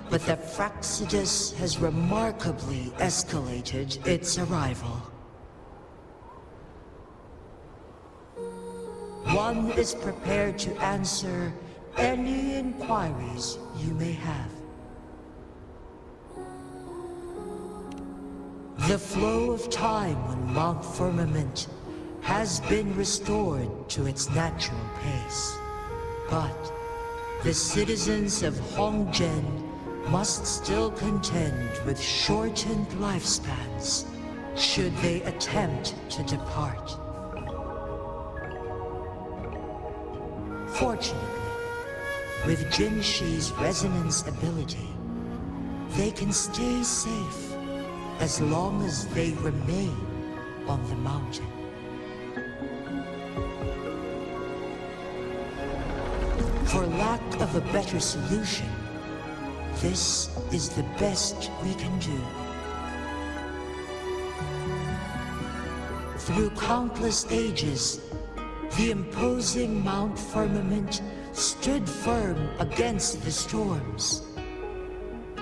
But the Fractsidus has remarkably escalated its arrival. One is prepared to answer any inquiries you may have. The flow of time on Mount Firmament has been restored to its natural pace. But the citizens of Hongzhen must still contend with shortened lifespans should they attempt to depart. Fortunately, with Jinshi's resonance ability, they can stay safe as long as they remain on the mountain. For lack of a better solution, this is the best we can do. Through countless ages, the imposing Mount Firmament stood firm against the storms.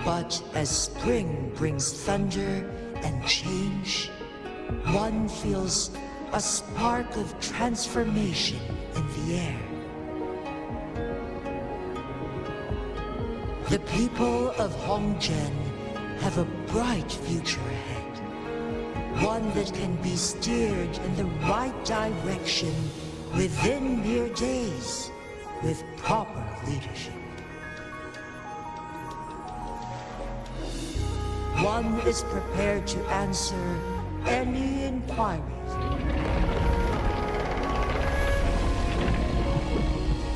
But as spring brings thunder and change, one feels a spark of transformation in the air. The people of Hongzhen have a bright future ahead. One that can be steered in the right direction within mere days with proper leadership. One is prepared to answer any inquiries.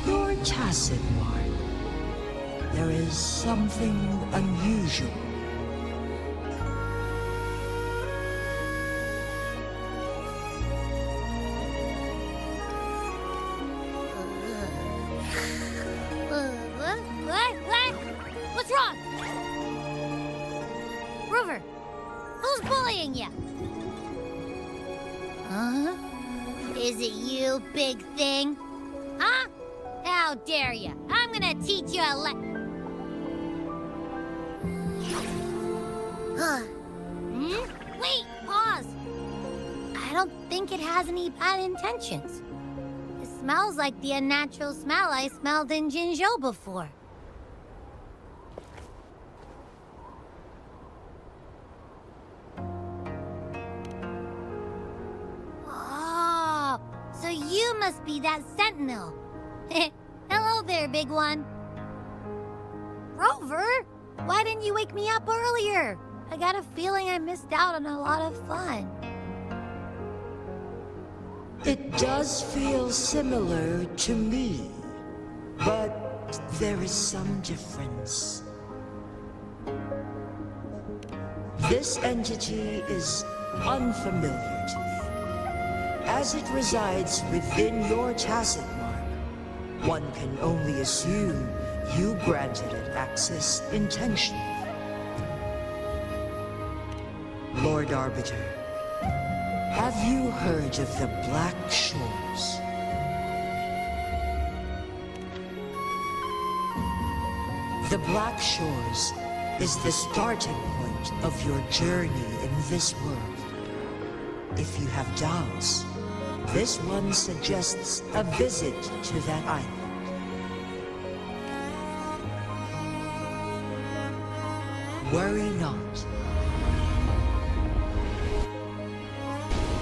You're tacit, Mark. There is something unusual. What? What's wrong? Rover, who's bullying you? Huh? Is it you, big thing? Huh? How dare you? I'm gonna teach you a Wait, pause. I don't think it has any bad intentions. It smells like the unnatural smell I smelled in Jinzhou before. Oh, so you must be that sentinel. Hello there, big one. Rover, why didn't you wake me up earlier? I got a feeling I missed out on a lot of fun. It does feel similar to me, but there is some difference. This entity is unfamiliar to me. As it resides within your tacit mark, one can only assume you granted it access intentionally. Lord Arbiter, have you heard of the Black Shores? The Black Shores is the starting point of your journey in this world. if you have doubts, this one suggests a visit to that island. Worry not.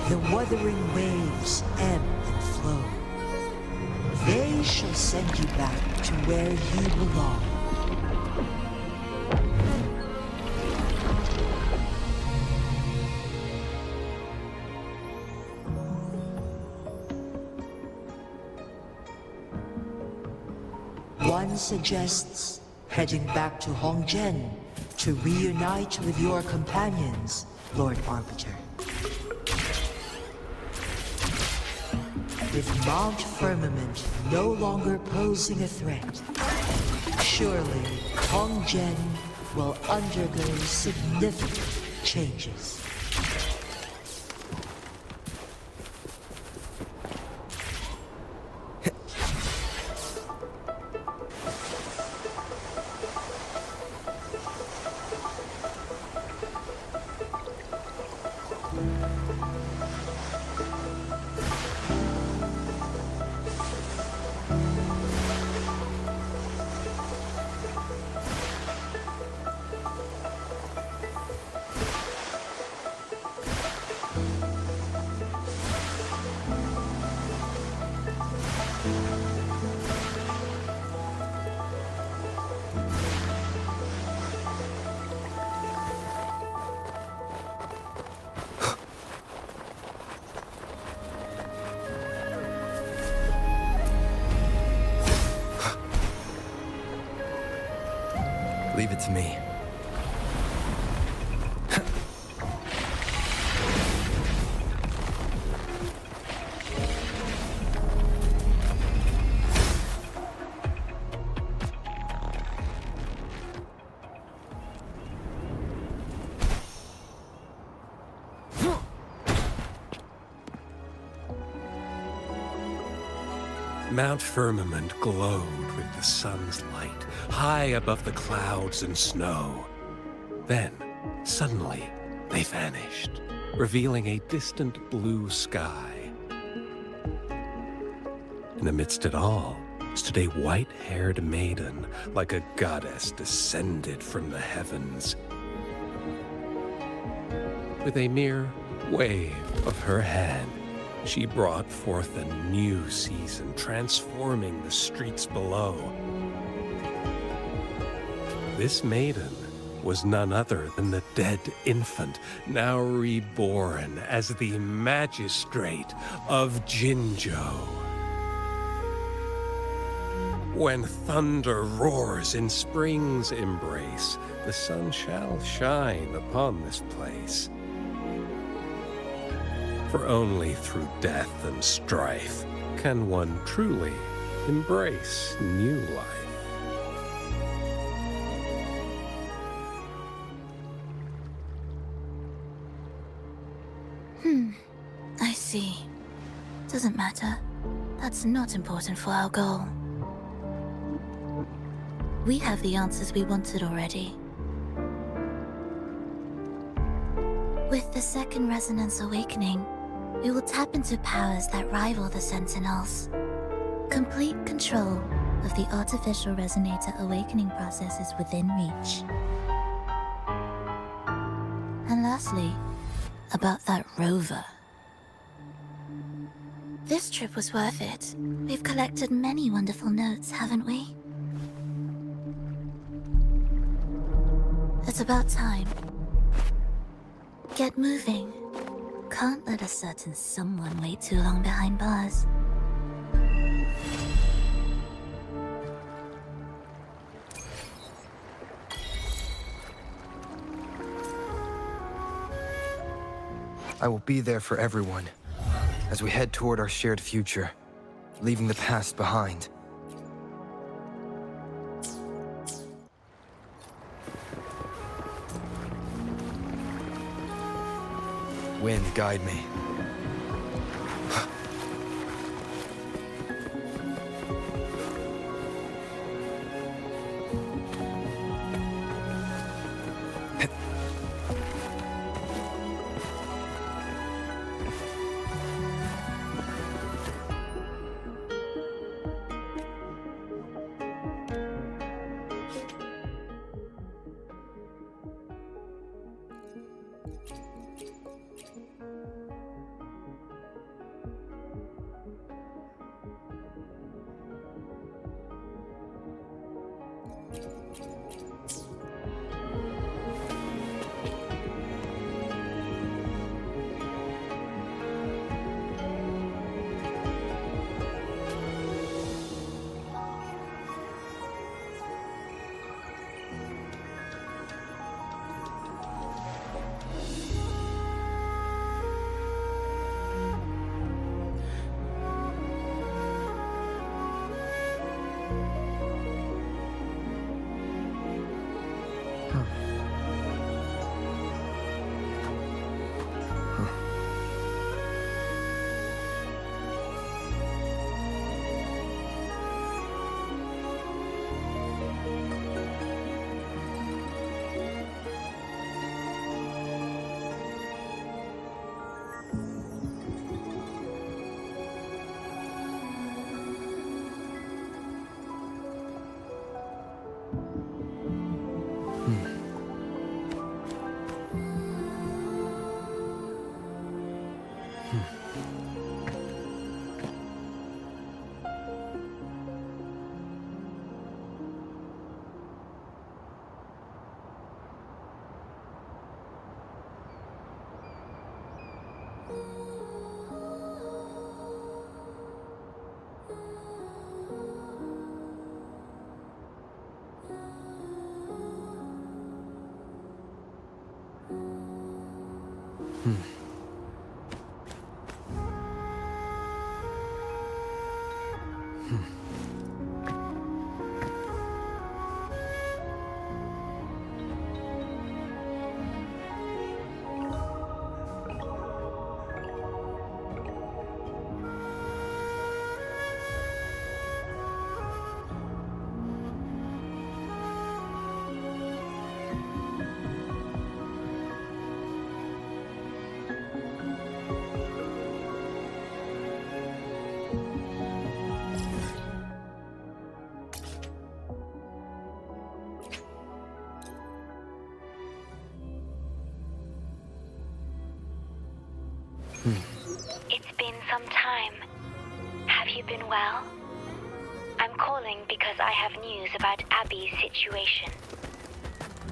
The Wuthering Waves ebb and flow. They shall send you back to where you belong. One suggests heading back to Hongzhen to reunite with your companions, Lord Arbiter. With Mount Firmament no longer posing a threat, surely Hongzhen will undergo significant changes. Leave it to me. Mount Firmament glowed with the sun's light, high above the clouds and snow. Then, suddenly, they vanished, revealing a distant blue sky. And amidst it all stood a white-haired maiden, like a goddess descended from the heavens. With a mere wave of her hand, she brought forth a new season, transforming the streets below. This maiden was none other than the dead infant, now reborn as the magistrate of Jinzhou. When thunder roars in spring's embrace, the sun shall shine upon this place. For only through death and strife can one truly embrace new life. I see. Doesn't matter. That's not important for our goal. We have the answers we wanted already. With the second resonance awakening, we will tap into powers that rival the Sentinels. Complete control of the artificial resonator awakening process is within reach. And lastly, about that rover. This trip was worth it. We've collected many wonderful notes, haven't we? It's about time. Get moving. Can't let a certain someone wait too long behind bars. I will be there for everyone as we head toward our shared future, leaving the past behind. Wind, guide me. It's been some time. Have you been well? I'm calling because I have news about Abby's situation.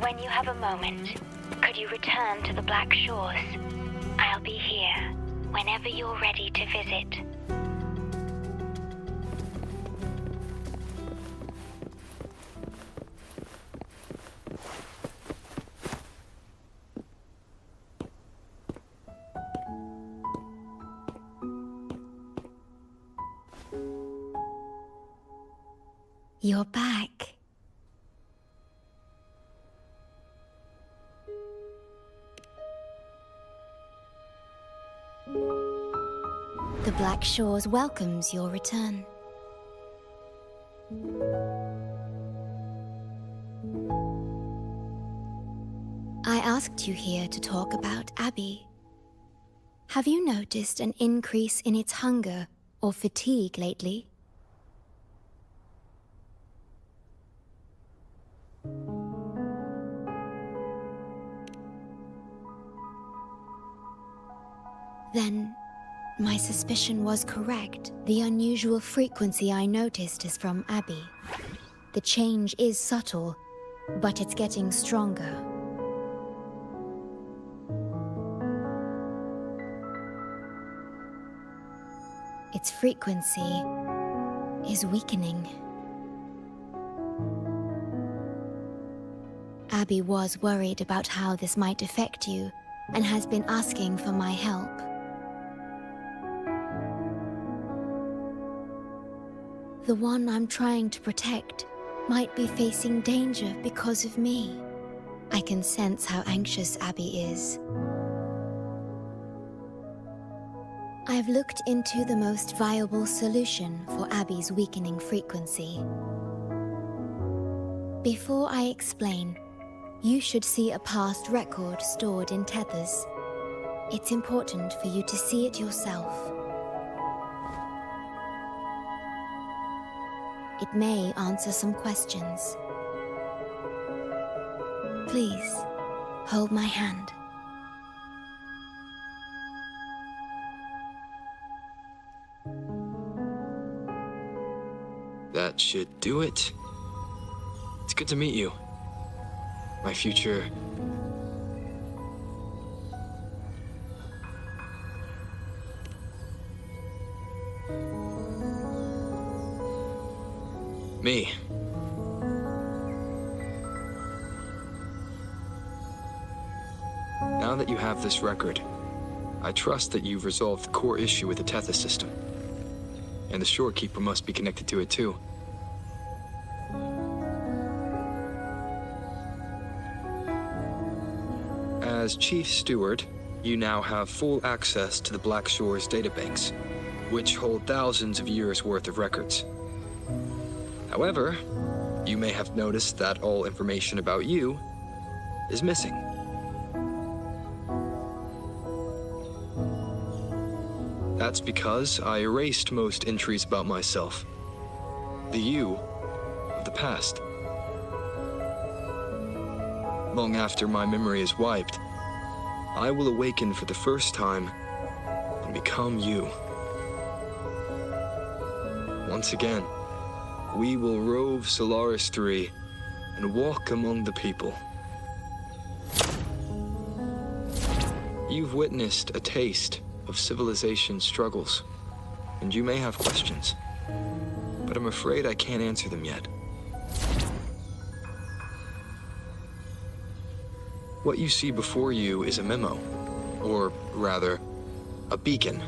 When you have a moment, could you return to the Black Shores? I'll be here whenever you're ready to visit. You're back. The Black Shores welcomes your return. I asked you here to talk about Abby. Have you noticed an increase in its hunger or fatigue lately? Then, my suspicion was correct. The unusual frequency I noticed is from Abby. The change is subtle, but it's getting stronger. Its frequency is weakening. Abby was worried about how this might affect you and has been asking for my help. The one I'm trying to protect might be facing danger because of me. I can sense how anxious Abby is. I've looked into the most viable solution for Abby's weakening frequency. Before I explain, you should see a past record stored in tethers. It's important for you to see it yourself. It may answer some questions. Please, hold my hand. That should do it. It's good to meet you. My future... me. Now that you have this record, I trust that you've resolved the core issue with the Tethys system. And the Shorekeeper must be connected to it too. As Chief Steward, you now have full access to the Black Shore's databanks, which hold thousands of years' worth of records. However, you may have noticed that all information about you is missing. That's because I erased most entries about myself. The you of the past. Long after my memory is wiped, I will awaken for the first time and become you. Once again, we will rove Solaris 3 and walk among the people. You've witnessed a taste of civilization's struggles, and you may have questions, but I'm afraid I can't answer them yet. What you see before you is a memo, or rather, a beacon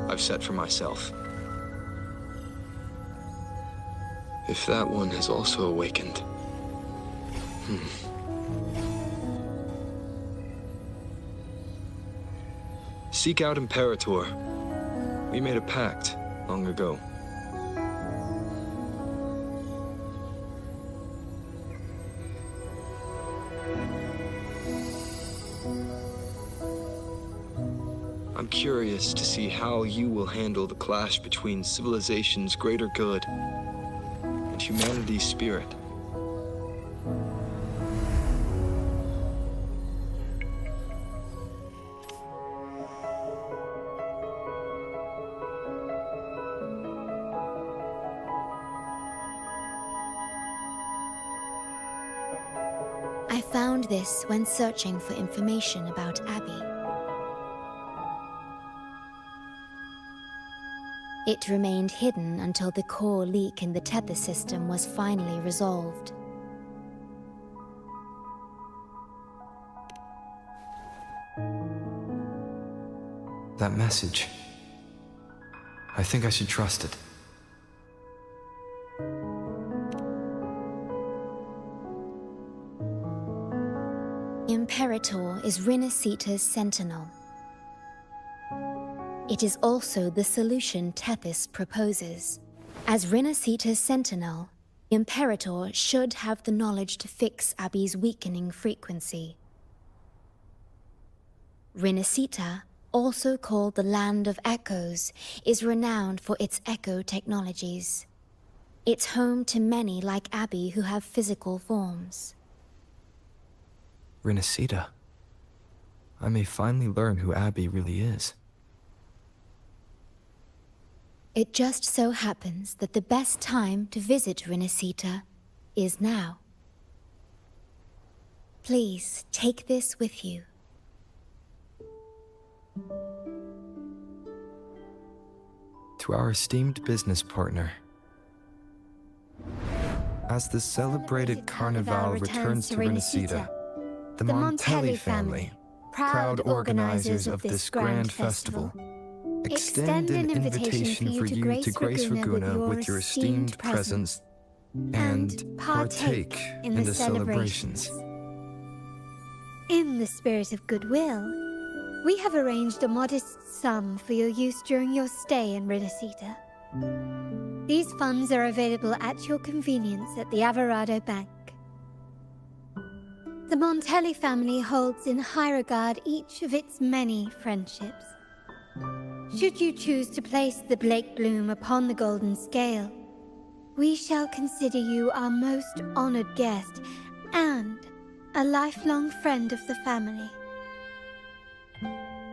I've set for myself. If that one has also awakened. Seek out Imperator. We made a pact long ago. I'm curious to see how you will handle the clash between civilization's greater good and humanity's spirit. I found this when searching for information about Abby. It remained hidden until the core leak in the Tethys system was finally resolved. That message. I think I should trust it. Imperator is Rinasita's sentinel. It is also the solution Tethys proposes. As Rinasita's sentinel, Imperator should have the knowledge to fix Abby's weakening frequency. Rinasita, also called the Land of Echoes, is renowned for its echo technologies. It's home to many like Abby who have physical forms. Rinasita. I may finally learn who Abby really is. It just so happens that the best time to visit Rinasita is now. Please take this with you. To our esteemed business partner. As the celebrated Carnival returns to Rinasita, the Montelli family, proud organizers of this grand festival, extend an invitation for you to grace Raguna with your esteemed presence and partake in the celebrations. In the spirit of goodwill, we have arranged a modest sum for your use during your stay in Rinasita. These funds are available at your convenience at the Averado Bank. The Montelli family holds in high regard each of its many friendships. Should you choose to place the Blake Bloom upon the golden scale, we shall consider you our most honored guest and a lifelong friend of the family.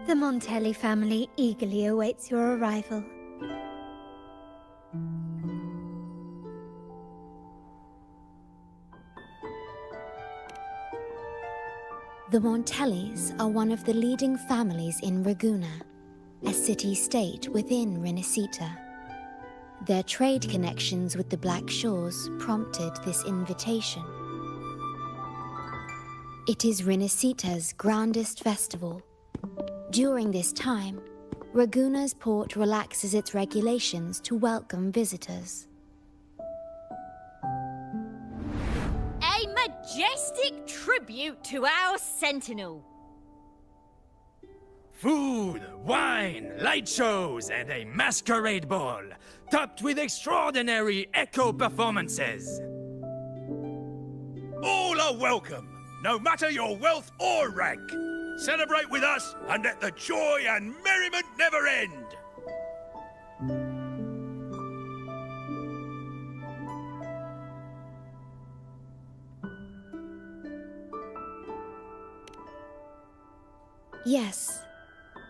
The Montelli family eagerly awaits your arrival. The Montellis are one of the leading families in Raguna, a city-state within Renacita. Their trade connections with the Black Shores prompted this invitation. It is Renacita's grandest festival. During this time, Raguna's port relaxes its regulations to welcome visitors. A majestic tribute to our sentinel. Food, wine, light shows, and a masquerade ball, topped with extraordinary echo performances. All are welcome, no matter your wealth or rank. Celebrate with us and let the joy and merriment never end. Yes,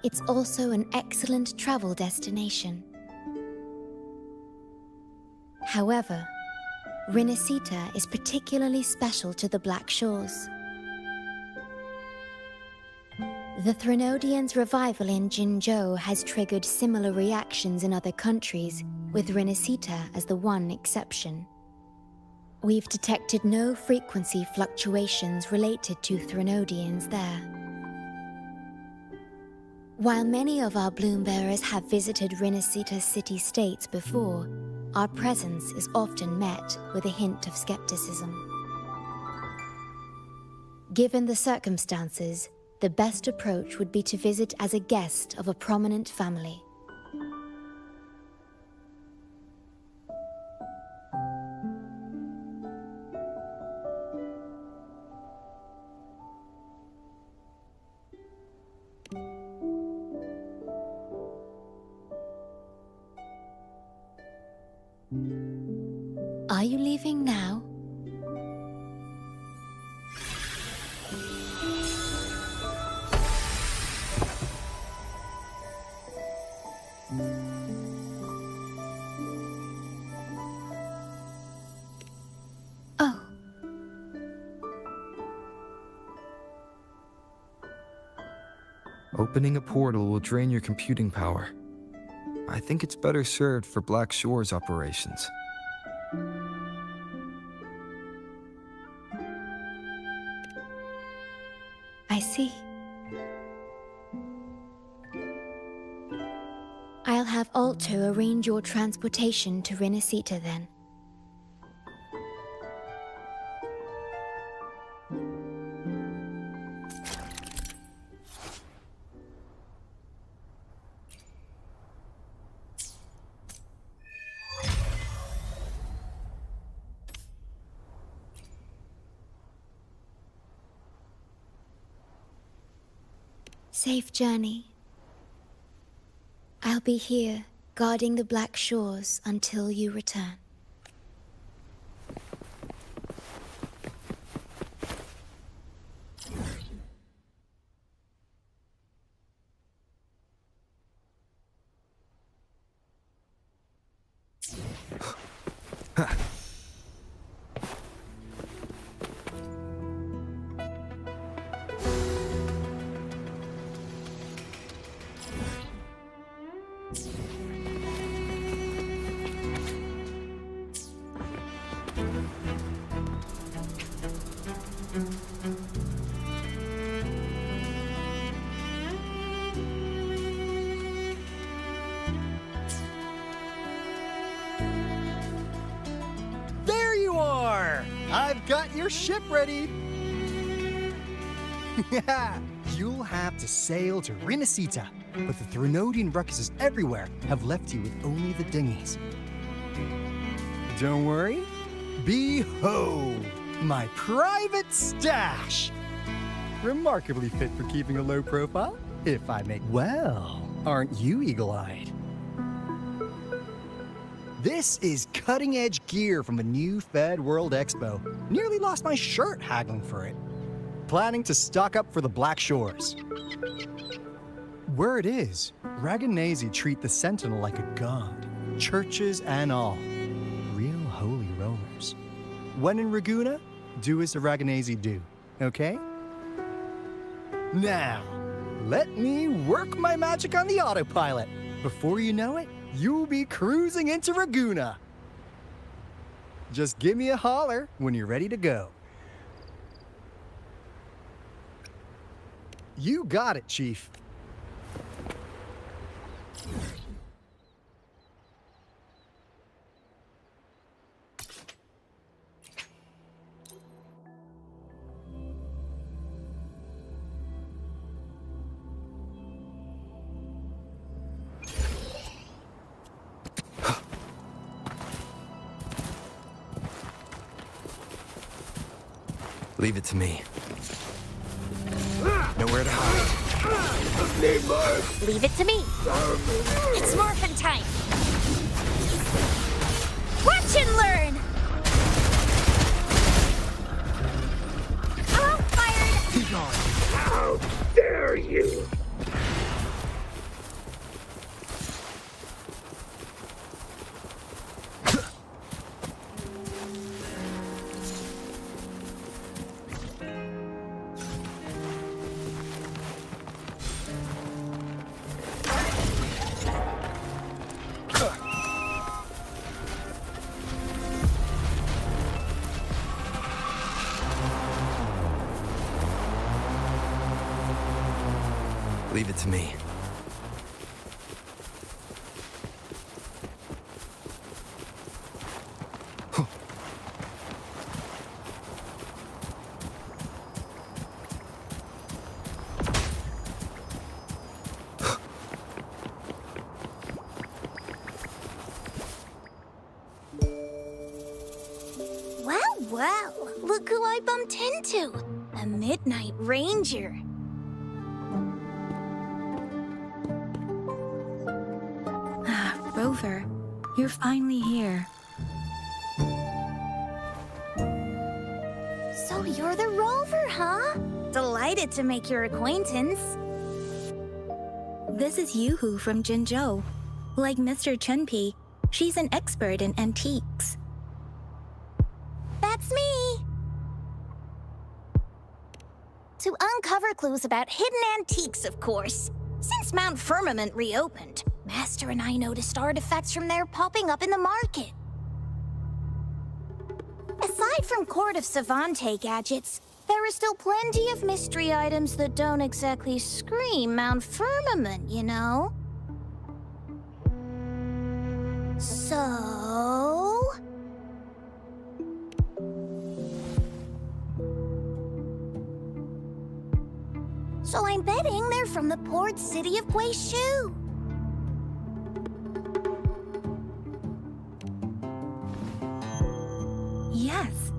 it's also an excellent travel destination. However, Renacita is particularly special to the Black Shores. The Threnodians' revival in Jinzhou has triggered similar reactions in other countries, with Renacita as the one exception. We've detected no frequency fluctuations related to Threnodians there. While many of our bloom-bearers have visited Renacita's city-states before, our presence is often met with a hint of skepticism. Given the circumstances, the best approach would be to visit as a guest of a prominent family. Are you leaving now? Oh. Opening a portal will drain your computing power. I think it's better served for Black Shores operations. I see. I'll have Alto arrange your transportation to Renacita then. Safe journey. I'll be here, guarding the Black Shores until you return. There you are! I've got your ship ready! Yeah, you'll have to sail to Renacita, but the Threnodian ruckuses everywhere have left you with only the dinghies. Don't worry. Behold, my private stash! Remarkably fit for keeping a low profile, if I may. Well, aren't you eagle-eyed? This is cutting-edge gear from a new Fed World Expo. Nearly lost my shirt haggling for it. Planning to stock up for the Black Shores. Word is, Raganese treat the Sentinel like a god. Churches and all. Real holy rollers. When in Raguna, do as the Raganese do, okay? Now, let me work my magic on the autopilot. Before you know it, you'll be cruising into Raguna. Just give me a holler when you're ready to go. You got it, Chief. Leave it to me. Nowhere to hide. Leave it to me. It's morphin' time. Watch and learn. Oh, fired. Keep going. How dare you! Leave it to me. Well, look who I bumped into. A Midnight Ranger. Rover, you're finally here. So you're the Rover, huh? Delighted to make your acquaintance. This is Yoo-hoo from Jinzhou. Like Mr. Chunpei, she's an expert in antiques. That's me! To uncover clues about hidden antiques, of course. Since Mount Firmament reopened, Master and I noticed artifacts from there popping up in the market. Aside from Court of Savante gadgets, there are still plenty of mystery items that don't exactly scream Mount Firmament, you know? So... So I'm betting they're from the port city of Guizhou. Yes.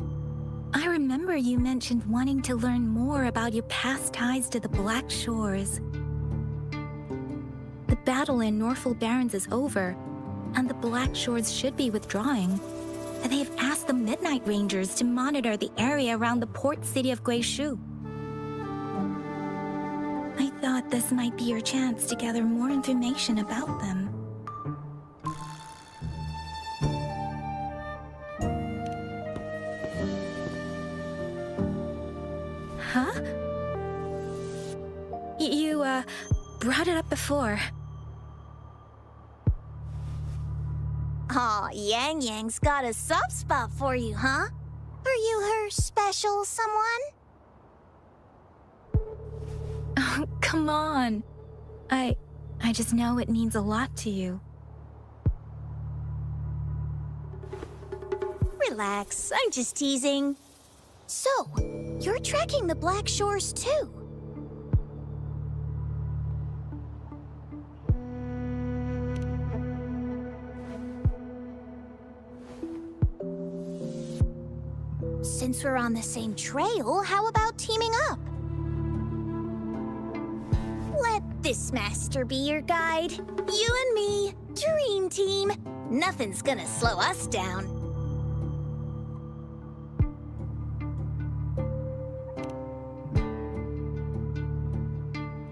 I remember you mentioned wanting to learn more about your past ties to the Black Shores. The battle in Norfolk Barrens is over, and the Black Shores should be withdrawing. They've asked the Midnight Rangers to monitor the area around the port city of Guizhou. I thought this might be your chance to gather more information about them. Huh? You, brought it up before. Aw, Yang Yang's got a soft spot for you, huh? Are you her special someone? Oh, come on. I just know it means a lot to you. Relax, I'm just teasing. So, you're tracking the Black Shores too? Since we're on the same trail, how about teaming up? Let this master be your guide. You and me, dream team. Nothing's gonna slow us down.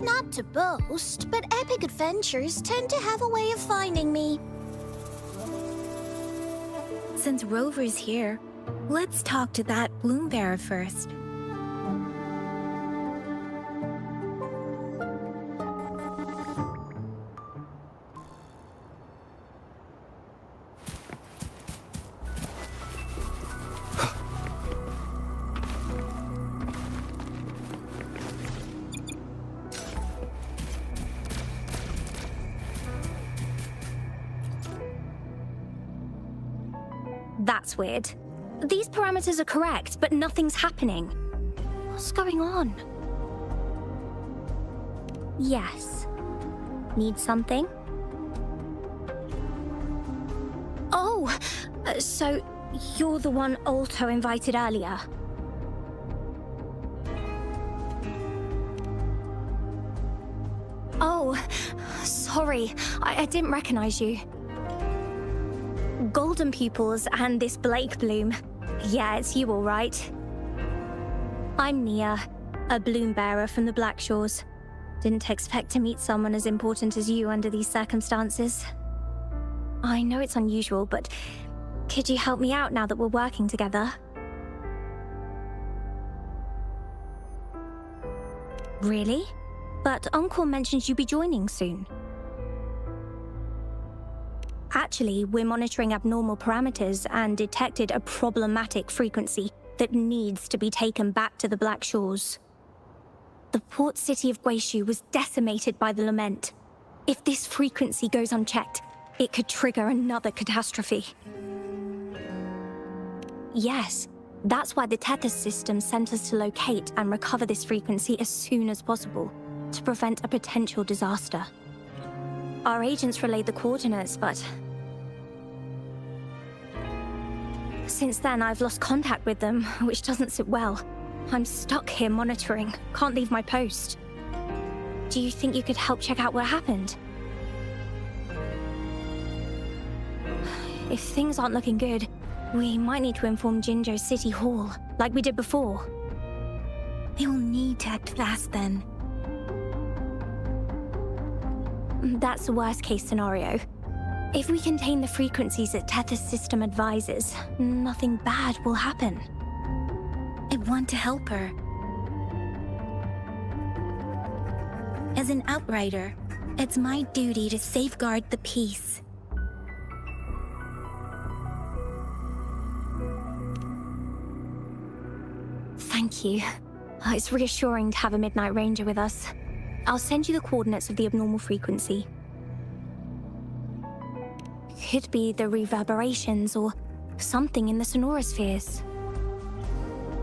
Not to boast, but epic adventures tend to have a way of finding me. Since Rover's here, let's talk to that Bloombearer first. That's weird. These parameters are correct, but nothing's happening. What's going on? Yes. Need something? Oh! So, you're the one Alto invited earlier. Oh, sorry. I didn't recognize you. Golden pupils and this Blake bloom. Yeah, it's you all right. I'm Nia, a bloom bearer from the Black Shores. Didn't expect to meet someone as important as you under these circumstances. I know it's unusual, but could you help me out now that we're working together? Really? But Uncle mentions you'll be joining soon. Actually, we're monitoring abnormal parameters and detected a problematic frequency that needs to be taken back to the Black Shores. The port city of Guishu was decimated by the lament. If this frequency goes unchecked, it could trigger another catastrophe. Yes, that's why the Tethys system sent us to locate and recover this frequency as soon as possible, to prevent a potential disaster. Our agents relayed the coordinates, but since then I've lost contact with them, which doesn't sit well. I'm stuck here monitoring, can't leave my post. Do you think you could help check out what happened? If things aren't looking good, we might need to inform Jinzhou City Hall, like we did before. We'll need to act fast then. That's the worst case scenario. If we contain the frequencies that Tethys system advises, nothing bad will happen. I want to help her. As an outrider, it's my duty to safeguard the peace. Thank you. It's reassuring to have a Midnight Ranger with us. I'll send you the coordinates of the abnormal frequency. Could be the reverberations or something in the sonorospheres.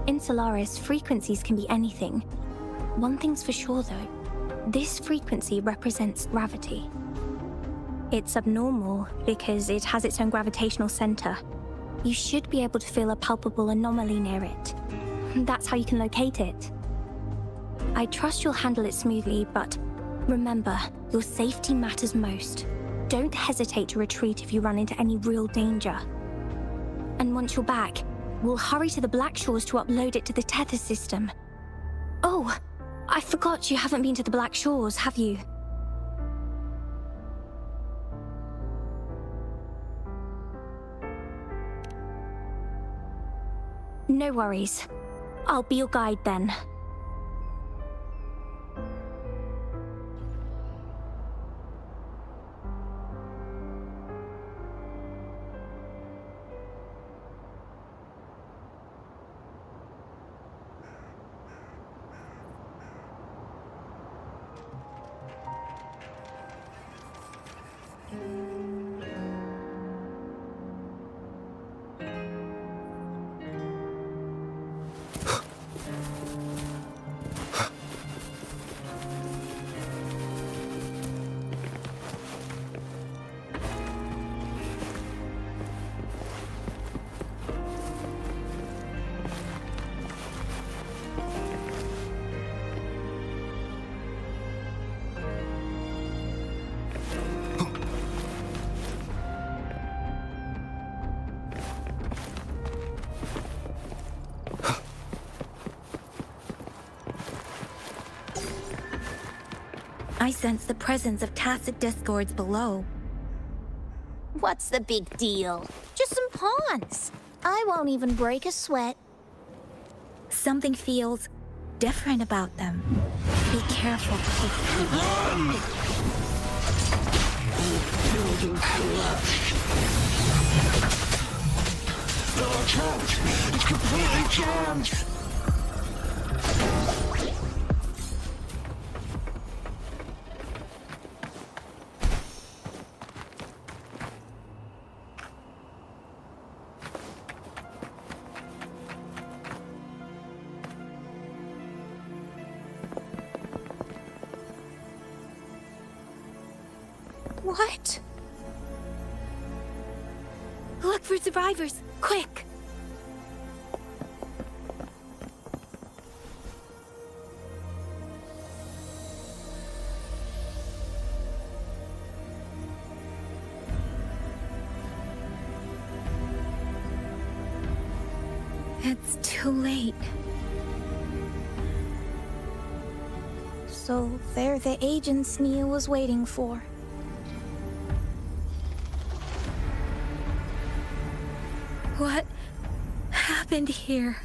In Solaris, frequencies can be anything. One thing's for sure though, this frequency represents gravity. It's abnormal because it has its own gravitational center. You should be able to feel a palpable anomaly near it. That's how you can locate it. I trust you'll handle it smoothly, but remember, your safety matters most. Don't hesitate to retreat if you run into any real danger. And once you're back, we'll hurry to the Black Shores to upload it to the Tethys system. Oh, I forgot you haven't been to the Black Shores, have you? No worries. I'll be your guide then. I sense the presence of tacit discords below. What's the big deal? Just some pawns. I won't even break a sweat. Something feels different about them. Be careful. It's completely jammed! What? Look for survivors, quick! It's too late. So they're the agents Nia was waiting for. What happened here?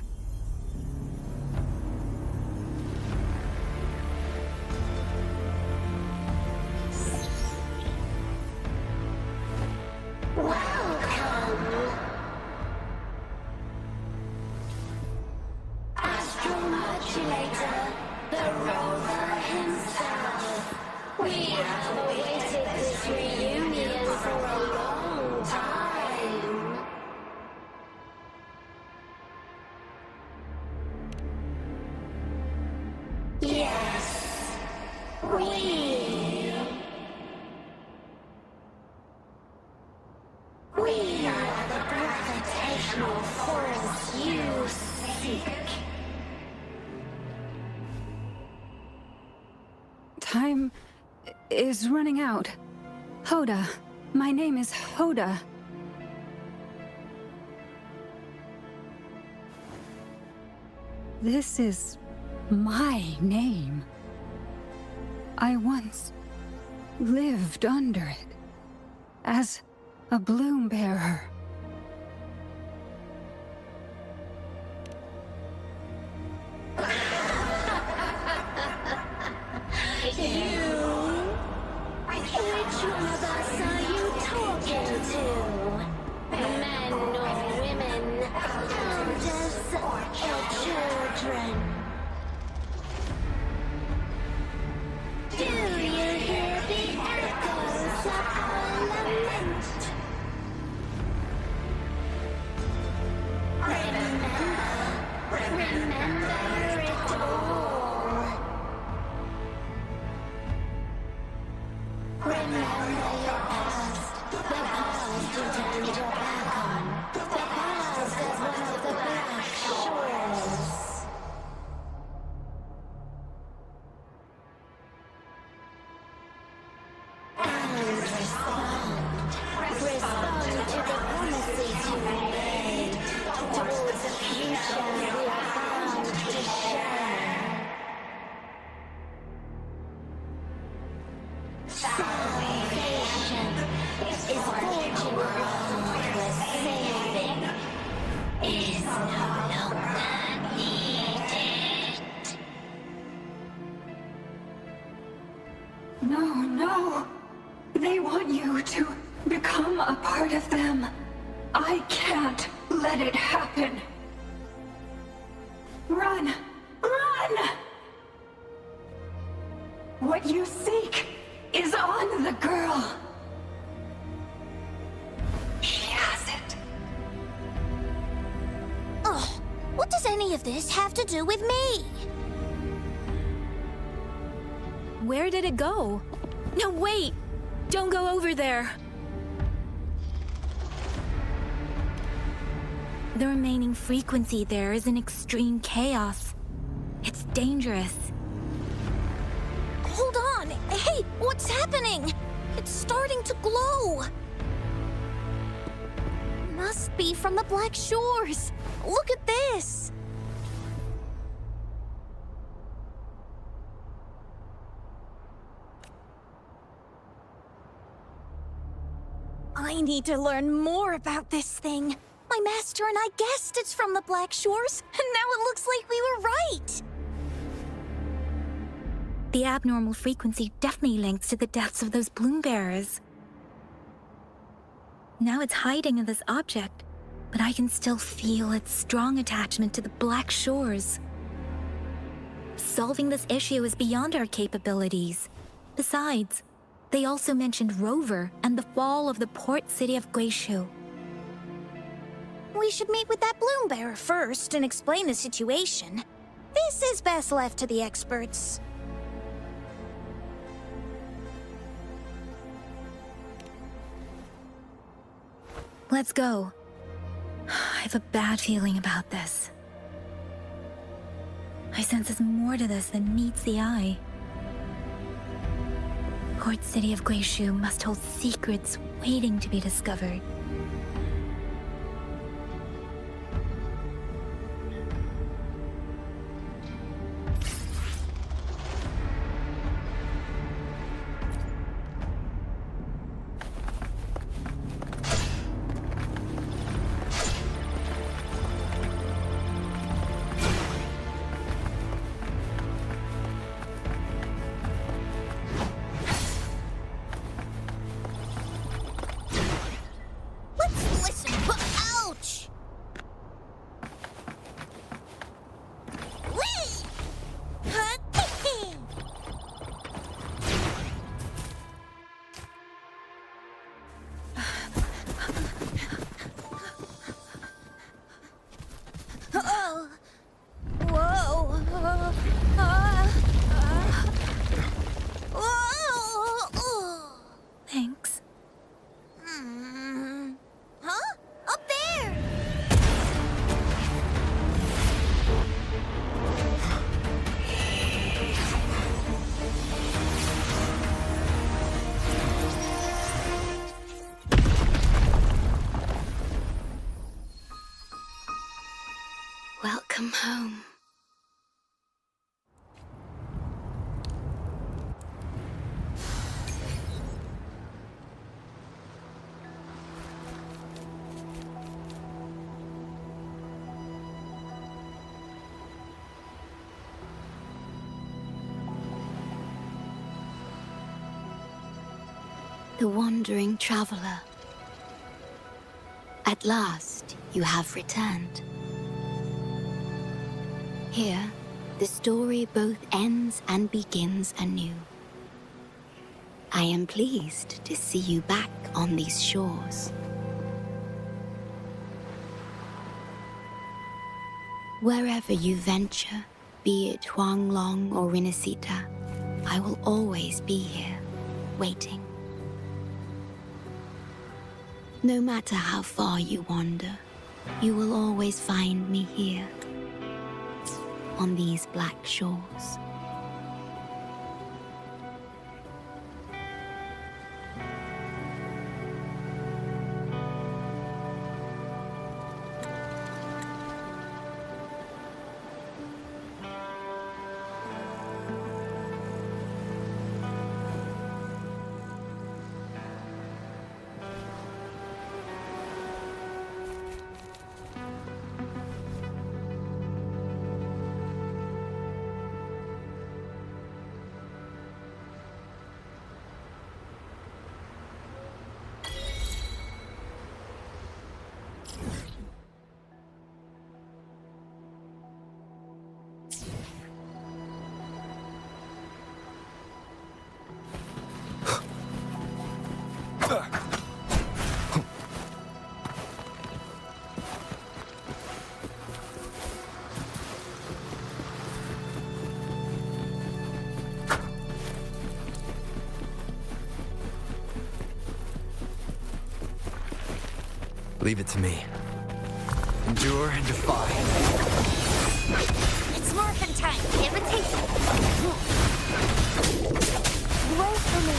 Time is running out. Hoda. My name is Hoda. This is my name. I once lived under it as a bloom bearer. Which one of us are you talking to? Men or women? Elders or children? Do you hear the echoes of our lament? Remember it all. Remember your past, the past you turned your back on, the past as one of the Black Shores. And respond to the promises you made towards a future we are bound to share. Salvation is forging ground where saving is no longer needed. No. They want you to become a part of them. I can't let it happen. Run! What you seek is on the girl. She has it. Ugh, what does any of this have to do with me? Where did it go? No, wait! Don't go over there! The remaining frequency there is in extreme chaos. It's dangerous. Hold on! Hey, what's happening? It's starting to glow! Must be from the Black Shores! Look at this! I need to learn more about this thing. My master and I guessed it's from the Black Shores, and now it looks like we were right! The abnormal frequency definitely links to the deaths of those bloom bearers. Now it's hiding in this object, but I can still feel its strong attachment to the Black Shores. Solving this issue is beyond our capabilities. Besides, they also mentioned Rover and the fall of the port city of Guishu. We should meet with that bloom bearer first and explain the situation. This is best left to the experts. Let's go. I have a bad feeling about this. I sense there's more to this than meets the eye. Port City of Glaciu must hold secrets waiting to be discovered. Listen, ouch! Whee! Oh. Whoa. Whoa. Thanks. Huh? Up there! Welcome home. The wandering traveler. At last, you have returned. Here, the story both ends and begins anew. I am pleased to see you back on these shores. Wherever you venture, be it Huanglong or Rinasita, I will always be here, waiting. No matter how far you wander, you will always find me here, on these black shores. Leave it to me. Endure and defy. It's morphin' time! Invitation! Away from me!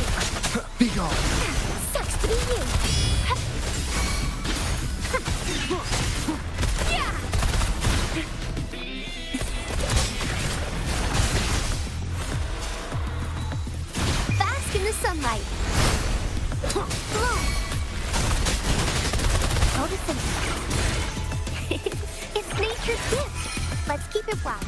Be gone! Sucks to be you! Yeah! Bask in the sunlight! Noticing. It's nature's gift. Let's keep it wild.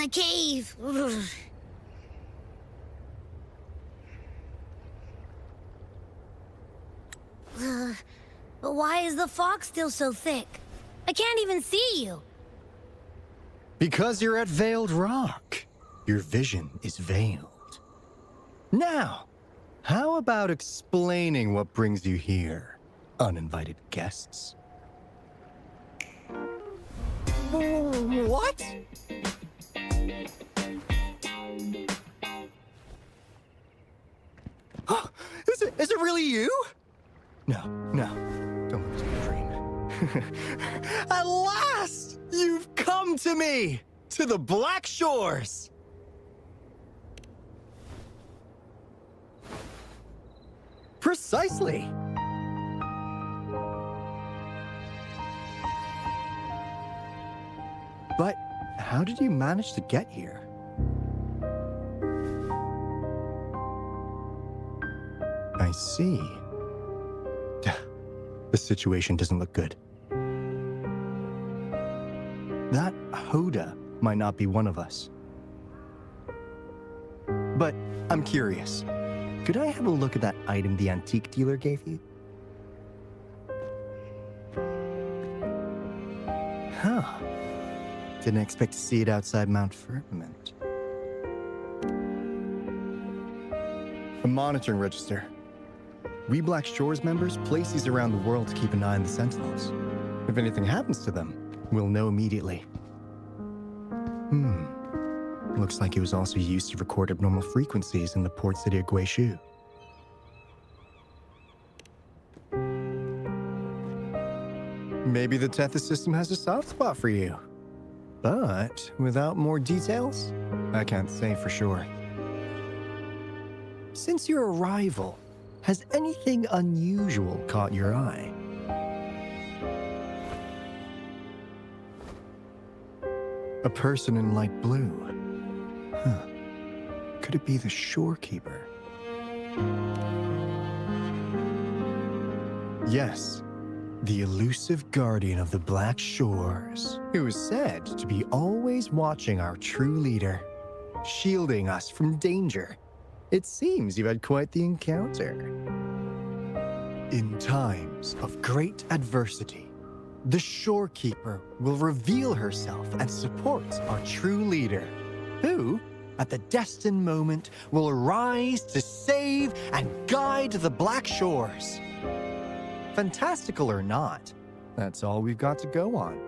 the cave. But why is the fog still so thick? I can't even see you. Because you're at Veiled Rock. Your vision is veiled. Now, how about explaining what brings you here, uninvited guests? What? Is it really you? No, don't let me dream. At last, you've come to me, to the Black Shores. Precisely. But how did you manage to get here? I see. The situation doesn't look good. That Hoda might not be one of us. But I'm curious. Could I have a look at that item the antique dealer gave you? Huh. Didn't expect to see it outside Mount Firmament. A monitoring register. We Black Shores members place these around the world to keep an eye on the Sentinels. If anything happens to them, we'll know immediately. Looks like it was also used to record abnormal frequencies in the port city of Guishu. Maybe the Tethys system has a soft spot for you. But without more details, I can't say for sure. Since your arrival, has anything unusual caught your eye? A person in light blue. Huh. Could it be the shorekeeper? Yes, the elusive guardian of the Black Shores, who is said to be always watching our true leader, shielding us from danger. It seems you've had quite the encounter. In times of great adversity, the shorekeeper will reveal herself and support our true leader, who, at the destined moment, will arise to save and guide the Black Shores. Fantastical or not, that's all we've got to go on.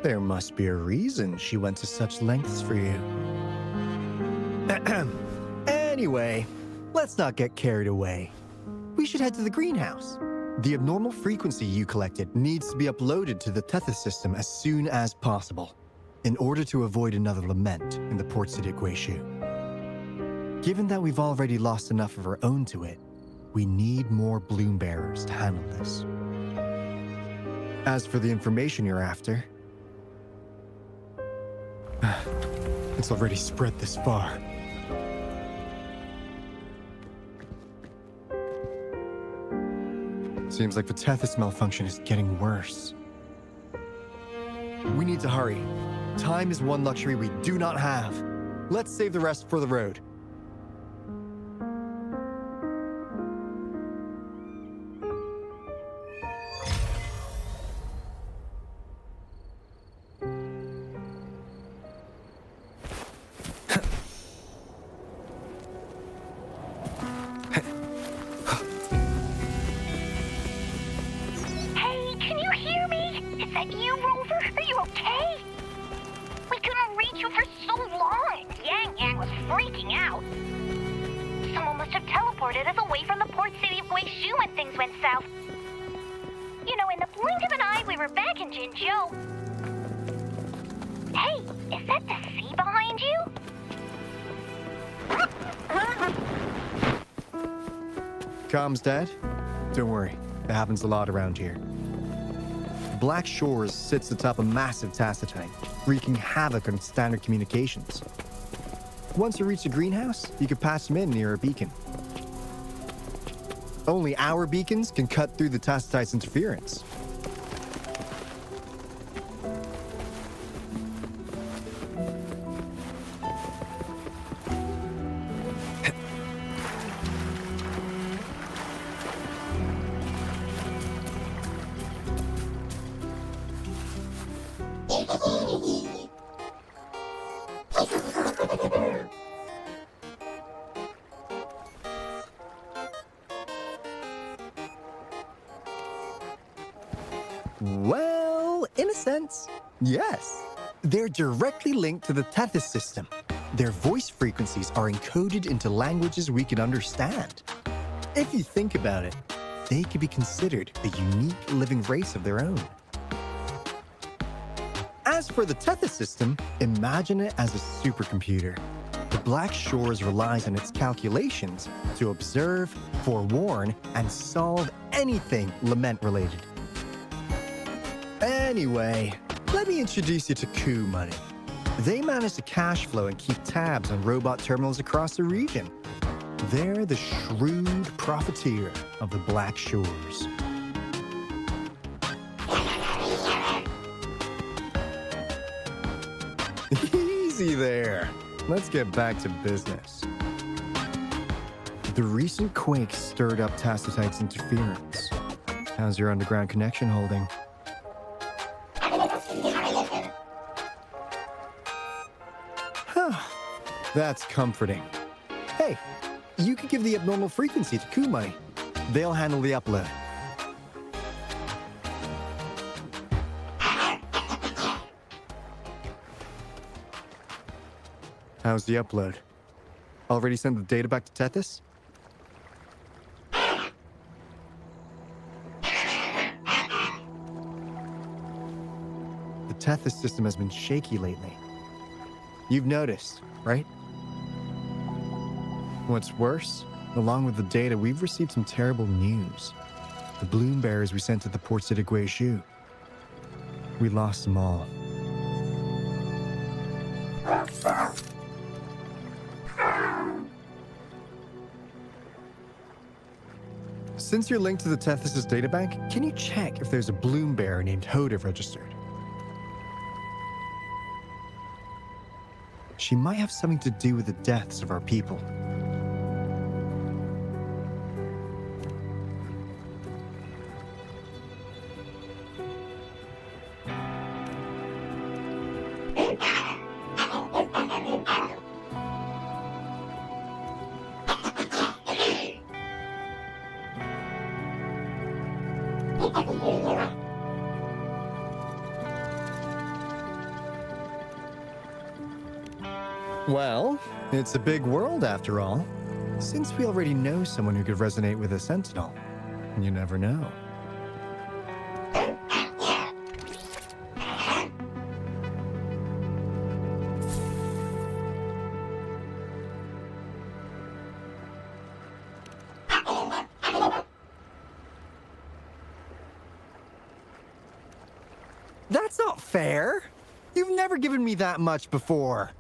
There must be a reason she went to such lengths for you. Anyway, let's not get carried away. We should head to the greenhouse. The abnormal frequency you collected needs to be uploaded to the Tethys system as soon as possible, in order to avoid another lament in the port city of Guishu. Given that we've already lost enough of our own to it, we need more bloom bearers to handle this. As for the information you're after, it's already spread this far. Seems like the Tethys malfunction is getting worse. We need to hurry. Time is one luxury we do not have. Let's save the rest for the road. Comms dead? Don't worry, it happens a lot around here. Black Shores sits atop a massive tacitite, wreaking havoc on standard communications. Once you reach the greenhouse, you can pass them in near a beacon. Only our beacons can cut through the tacitite's interference. Well, in a sense, yes. They're directly linked to the Tethys system. Their voice frequencies are encoded into languages we can understand. If you think about it, they could be considered a unique living race of their own. As for the Tethys system, imagine it as a supercomputer. The Black Shores relies on its calculations to observe, forewarn, and solve anything lament-related. Anyway, let me introduce you to Coup Money. They manage to cash flow and keep tabs on robot terminals across the region. They're the shrewd profiteer of the Black Shores. Easy there. Let's get back to business. The recent quake stirred up Tacitite's interference. How's your underground connection holding? That's comforting. Hey, you could give the abnormal frequency to Kumai. They'll handle the upload. How's the upload? Already sent the data back to Tethys? The Tethys system has been shaky lately. You've noticed, right? What's worse, along with the data, we've received some terrible news. The bloom bearers we sent to the port city Guizhou. We lost them all. Since you're linked to the Tethys' databank, can you check if there's a bloom bearer named Hoda registered? She might have something to do with the deaths of our people. Well, it's a big world after all. Since we already know someone who could resonate with a Sentinel, you never know. That's not fair. You've never given me that much before.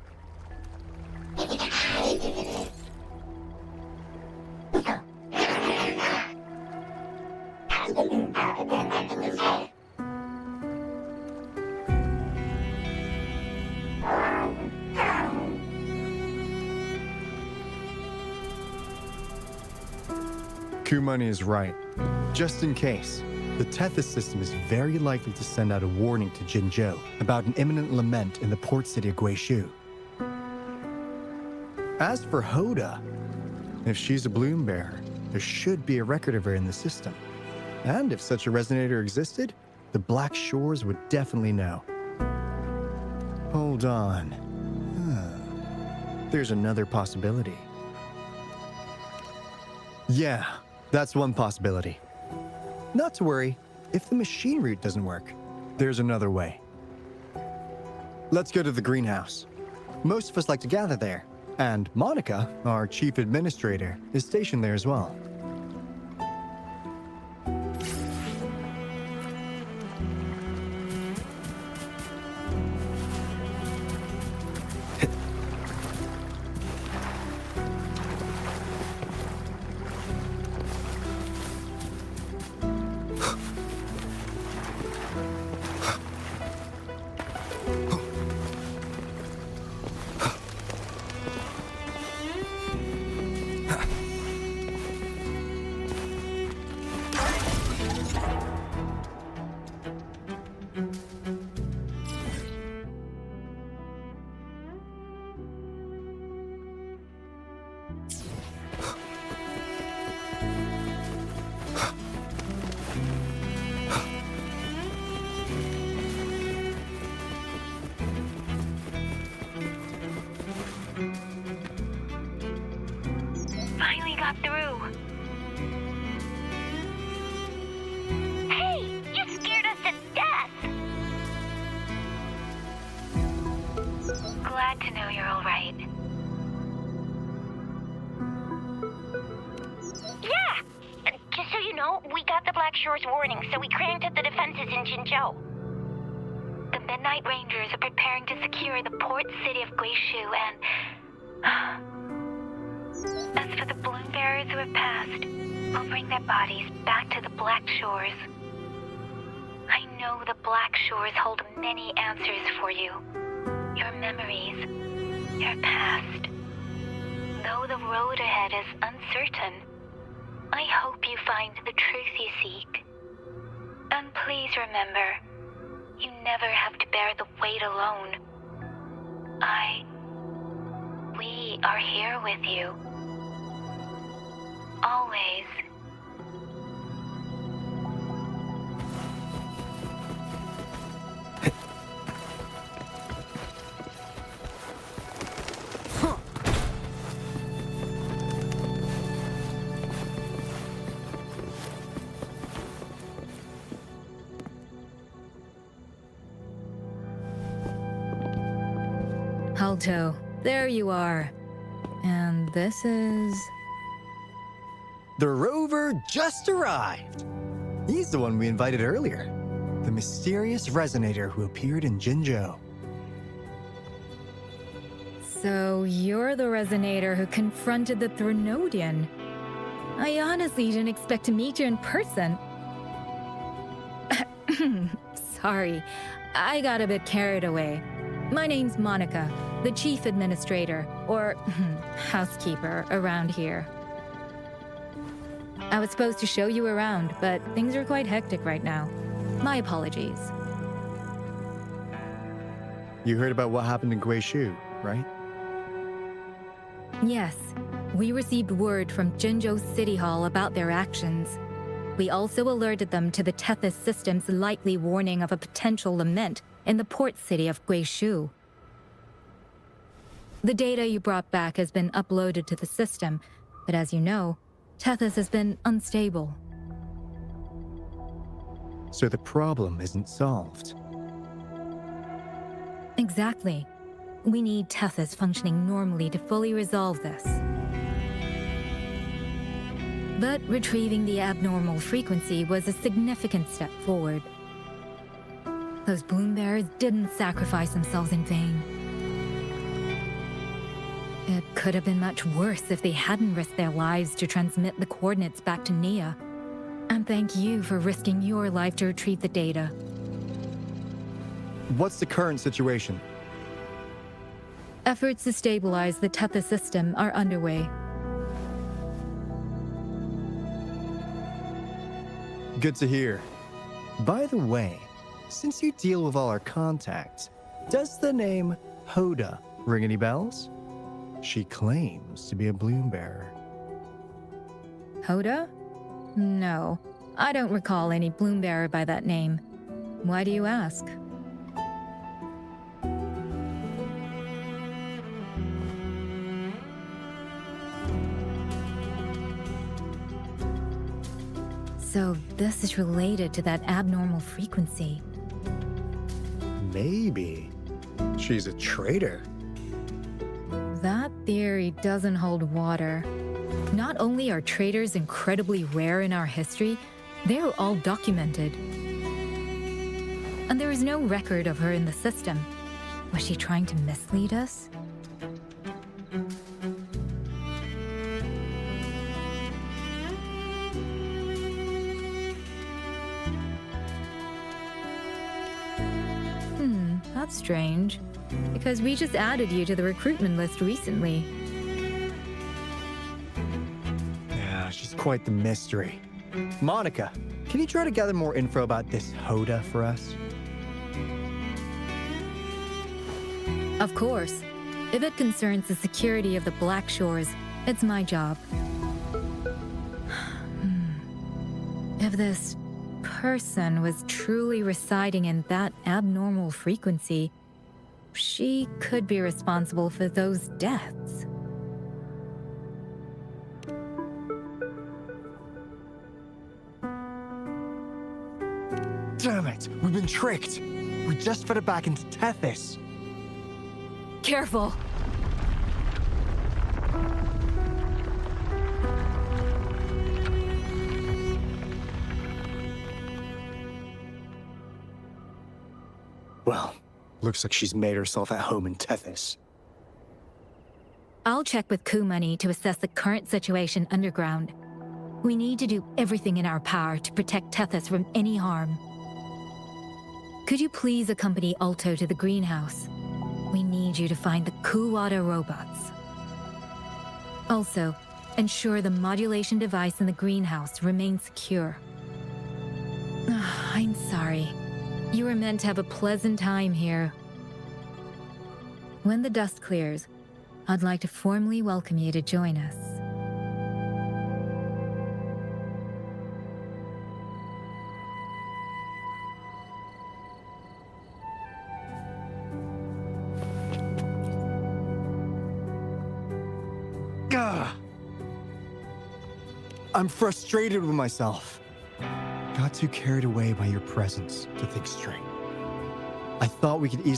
Kumani is right. Just in case, the Tethys system is very likely to send out a warning to Jinzhou about an imminent lament in the port city of Guizhou. As for Hoda, if she's a bloom bearer, there should be a record of her in the system. And if such a resonator existed, the Black Shores would definitely know. Hold on. There's another possibility. Yeah, that's one possibility. Not to worry, if the machine route doesn't work, there's another way. Let's go to the greenhouse. Most of us like to gather there, and Monica, our chief administrator, is stationed there as well. got through. Hey, you scared us to death! Glad to know you're all right. Yeah! Just so you know, we got the Black Shore's warning, so we cranked up the defenses in Jinzhou. The Midnight Rangers are preparing to secure the port city of Guishu, and... as for the Bloom Bearers who have passed, we'll bring their bodies back to the Black Shores. I know the Black Shores hold many answers for you. Your memories, your past. Though the road ahead is uncertain, I hope you find the truth you seek. And please remember, you never have to bear the weight alone. We are here with you. Always. Alto, there you are. And this is... The rover just arrived. He's the one we invited earlier. The mysterious resonator who appeared in Jinzhou. So you're the resonator who confronted the Threnodian. I honestly didn't expect to meet you in person. Sorry, I got a bit carried away. My name's Monica, the chief administrator, or housekeeper, around here. I was supposed to show you around, but things are quite hectic right now. My apologies. You heard about what happened in Guishu, right? Yes, we received word from Jinzhou City Hall about their actions. We also alerted them to the Tethys system's likely warning of a potential lament in the port city of Guishu. The data you brought back has been uploaded to the system, but as you know, Tethys has been unstable. So the problem isn't solved. Exactly. We need Tethys functioning normally to fully resolve this. But retrieving the abnormal frequency was a significant step forward. Those Bloom Bearers didn't sacrifice themselves in vain. It could have been much worse if they hadn't risked their lives to transmit the coordinates back to Nia. And thank you for risking your life to retrieve the data. What's the current situation? Efforts to stabilize the Tethys system are underway. Good to hear. By the way, since you deal with all our contacts, does the name Hoda ring any bells? She claims to be a Bloom Bearer. Hoda? No, I don't recall any Bloom Bearer by that name. Why do you ask? So this is related to that abnormal frequency. Maybe. She's a traitor. That theory doesn't hold water. Not only are traitors incredibly rare in our history, they're all documented. And there is no record of her in the system. Was she trying to mislead us? That's strange, because we just added you to the recruitment list recently. Yeah, she's quite the mystery. Monica, can you try to gather more info about this Hoda for us? Of course. If it concerns the security of the Black Shores, it's my job. If this person was truly residing in that abnormal frequency, she could be responsible for those deaths. right. We've been tricked. We just fed it back into Tethys. Careful! Well, looks like she's made herself at home in Tethys. I'll check with Kumani to assess the current situation underground. We need to do everything in our power to protect Tethys from any harm. Could you please accompany Alto to the greenhouse? We need you to find the Kuwata robots. Also, ensure the modulation device in the greenhouse remains secure. I'm sorry. You were meant to have a pleasant time here. When the dust clears, I'd like to formally welcome you to join us. Gah! I'm frustrated with myself. Got too carried away by your presence to think straight. I thought we could easily